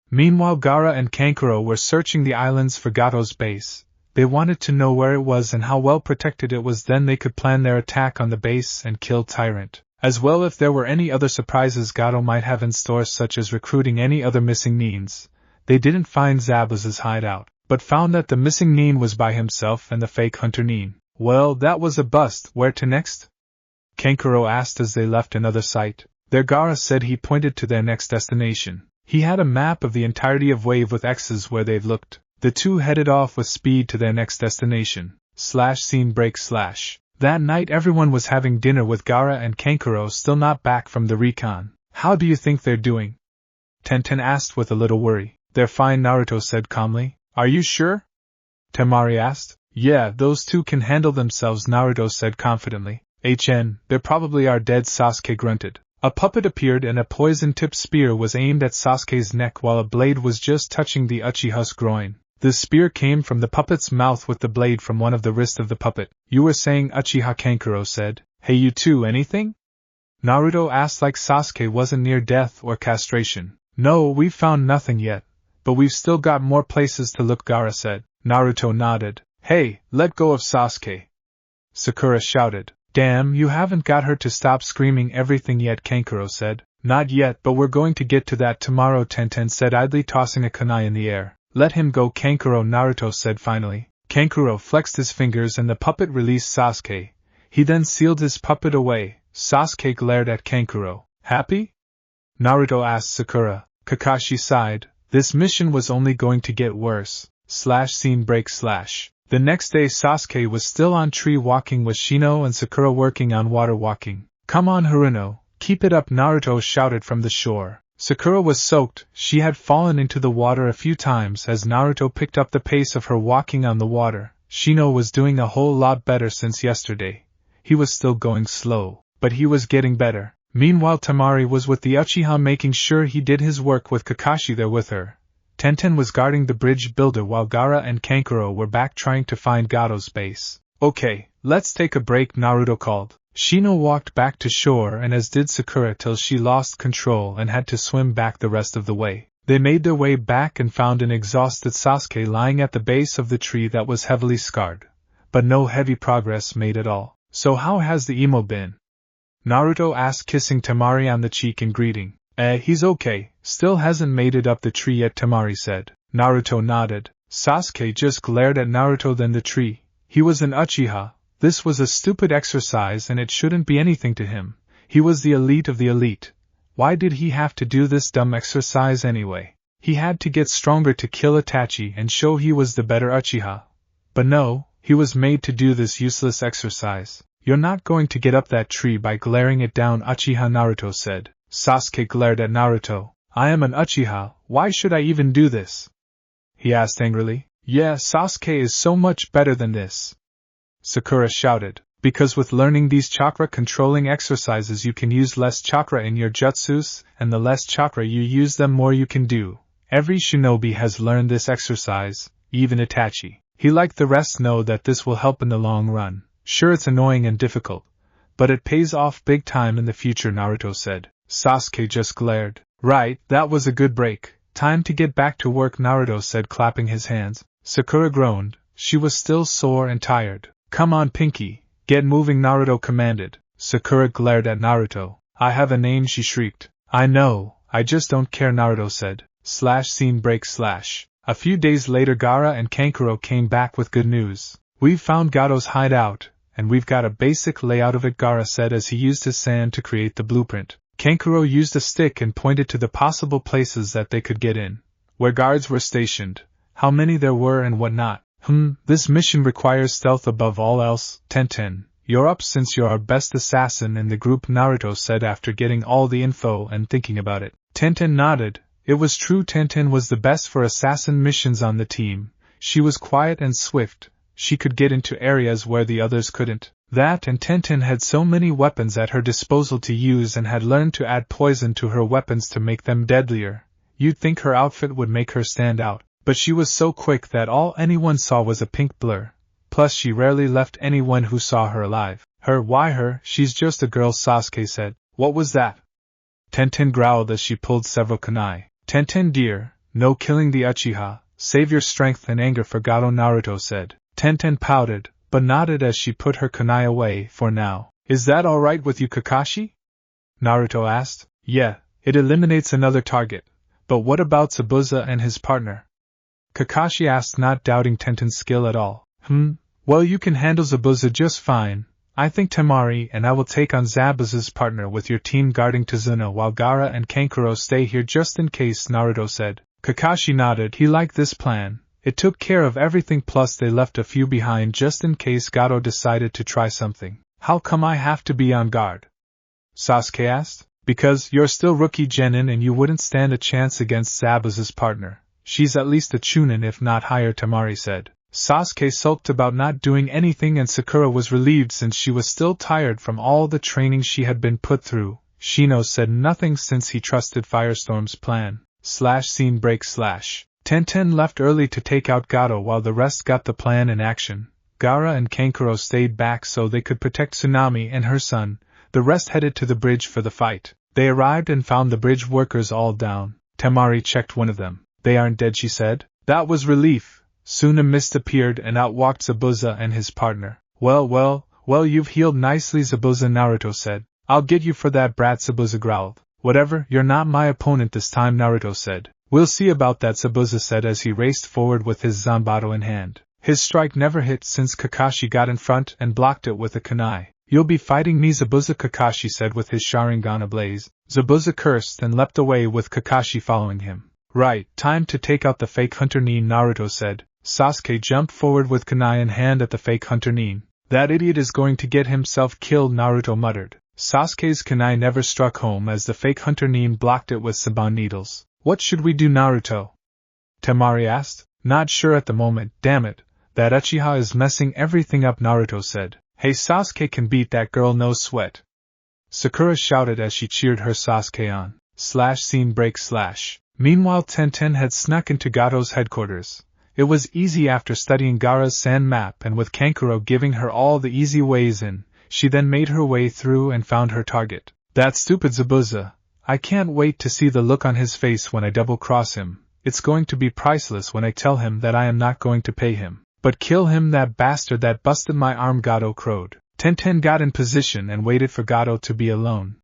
Speaker 1: Meanwhile, Gaara and Kankuro were searching the islands for Gato's base. They wanted to know where it was and how well protected it was, then they could plan their attack on the base and kill Tyrant. As well, if there were any other surprises Gato might have in store, such as recruiting any other missing nins. They didn't find Zabuza's hideout, but found that the missing nin was by himself and the fake hunter nin. Well, that was a bust. Where to next? Kankuro asked as they left another site. Their Gaara said he pointed to their next destination. He had a map of the entirety of Wave with X's where they've looked. The 2 headed off with speed to their next destination. /scene break/. That night everyone was having dinner with Gaara and Kankuro still not back from the recon. How do you think they're doing? Tenten asked with a little worry. They're fine, Naruto said calmly. Are you sure? Temari asked. Yeah, those two can handle themselves, Naruto said confidently. They probably are dead, Sasuke grunted. A puppet appeared and a poison-tipped spear was aimed at Sasuke's neck while a blade was just touching the Uchiha's groin. The spear came from the puppet's mouth with the blade from one of the wrists of the puppet. You were saying, Uchiha Kankuro said. Hey, you two, anything? Naruto asked like Sasuke wasn't near death or castration. No, we've found nothing yet, but we've still got more places to look, Gaara said. Naruto nodded. Hey, let go of Sasuke! Sakura shouted. Damn, you haven't got her to stop screaming everything yet, Kankuro said. Not yet, but we're going to get to that tomorrow, Tenten said idly, tossing a kunai in the air. Let him go, Kankuro, Naruto said finally. Kankuro flexed his fingers and the puppet released Sasuke. He then sealed his puppet away. Sasuke glared at Kankuro. Happy? Naruto asked Sakura. Kakashi sighed. This mission was only going to get worse. Scene break. The next day Sasuke was still on tree walking with Shino and Sakura working on water walking. Come on, Haruno, keep it up, Naruto shouted from the shore. Sakura was soaked. She had fallen into the water a few times as Naruto picked up the pace of her walking on the water. Shino was doing a whole lot better since yesterday. He was still going slow, but he was getting better. Meanwhile Temari was with the Uchiha making sure he did his work with Kakashi there with her. Tenten was guarding the bridge builder while Gaara and Kankuro were back trying to find Gado's base. Okay, let's take a break, Naruto called. Shino walked back to shore and as did Sakura till she lost control and had to swim back the rest of the way. They made their way back and found an exhausted Sasuke lying at the base of the tree that was heavily scarred. But no heavy progress made at all. So how has the emo been? Naruto asked, kissing Temari on the cheek in greeting. He's okay, still hasn't made it up the tree yet, Temari said. Naruto nodded. Sasuke just glared at Naruto then the tree. He was an Uchiha. This was a stupid exercise and it shouldn't be anything to him. He was the elite of the elite. Why did he have to do this dumb exercise anyway? He had to get stronger to kill Itachi and show he was the better Uchiha. But no, he was made to do this useless exercise. You're not going to get up that tree by glaring it down, Uchiha, Naruto said. Sasuke glared at Naruto. I am an Uchiha, why should I even do this? He asked angrily. Yeah, Sasuke is so much better than this. Sakura shouted. Because with learning these chakra-controlling exercises you can use less chakra in your jutsus, and the less chakra you use the more you can do. Every shinobi has learned this exercise, even Itachi. He like the rest know that this will help in the long run. Sure, it's annoying and difficult, but it pays off big time in the future, Naruto said. Sasuke just glared. Right, that was a good break. Time to get back to work, Naruto said, clapping his hands. Sakura groaned. She was still sore and tired. Come on, Pinky, get moving, Naruto commanded. Sakura glared at Naruto. I have a name, she shrieked. I know, I just don't care, Naruto said. Scene break. A few days later Gaara and Kankuro came back with good news. We've found Gado's hideout, and we've got a basic layout of it, Gaara said as he used his sand to create the blueprint. Kankuro used a stick and pointed to the possible places that they could get in, where guards were stationed, how many there were and what not. This mission requires stealth above all else. Tenten, you're up since you're our best assassin in the group, Naruto said after getting all the info and thinking about it. Tenten nodded. It was true, Tenten was the best for assassin missions on the team. She was quiet and swift. She could get into areas where the others couldn't. That and Tenten had so many weapons at her disposal to use and had learned to add poison to her weapons to make them deadlier. You'd think her outfit would make her stand out, but she was so quick that all anyone saw was a pink blur. Plus she rarely left anyone who saw her alive. Why her? She's just a girl, Sasuke said. What was that? Tenten growled as she pulled several kunai. Tenten dear, no killing the Uchiha. Save your strength and anger for Gado, Naruto said. Tenten pouted, but nodded as she put her kunai away for now. Is that alright with you, Kakashi? Naruto asked. Yeah, it eliminates another target. But what about Zabuza and his partner? Kakashi asked, not doubting Tenten's skill at all. Well, you can handle Zabuza just fine. I think Temari and I will take on Zabuza's partner with your team guarding Suna while Gaara and Kankuro stay here just in case, Naruto said. Kakashi nodded. He liked this plan. It took care of everything, plus they left a few behind just in case Gado decided to try something. How come I have to be on guard? Sasuke asked. Because you're still rookie genin and you wouldn't stand a chance against Zabuza's partner. She's at least a chunin if not higher, Temari said. Sasuke sulked about not doing anything and Sakura was relieved since she was still tired from all the training she had been put through. Shino said nothing since he trusted Firestorm's plan. Scene break. Tenten left early to take out Gato while the rest got the plan in action. Gaara and Kankuro stayed back so they could protect Tsunami and her son. The rest headed to the bridge for the fight. They arrived and found the bridge workers all down. Temari checked one of them. They aren't dead, she said. That was relief. Suna mist appeared and outwalked Zabuza and his partner. Well, you've healed nicely, Zabuza, Naruto said. I'll get you for that brat, Zabuza growled. Whatever, you're not my opponent this time, Naruto said. We'll see about that, Zabuza said as he raced forward with his Zanbato in hand. His strike never hit since Kakashi got in front and blocked it with a kunai. You'll be fighting me, Zabuza, Kakashi said with his Sharingan ablaze. Zabuza cursed and leapt away with Kakashi following him. Right, time to take out the fake hunter Nin, Naruto said. Sasuke jumped forward with kunai in hand at the fake hunter Nin. That idiot is going to get himself killed, Naruto muttered. Sasuke's kunai never struck home as the fake hunter Nin blocked it with Saban needles. What should we do, Naruto? Temari asked. Not sure at the moment, damn it. That Uchiha is messing everything up, Naruto said. Hey, Sasuke can beat that girl, no sweat. Sakura shouted as she cheered her Sasuke on. Scene break. Meanwhile, Tenten had snuck into Gato's headquarters. It was easy after studying Gaara's sand map and with Kankuro giving her all the easy ways in. She then made her way through and found her target. That stupid Zabuza. I can't wait to see the look on his face when I double-cross him. It's going to be priceless when I tell him that I am not going to pay him. But kill him, that bastard that busted my arm, Gato crowed. Tenten got in position and waited for Gato to be alone.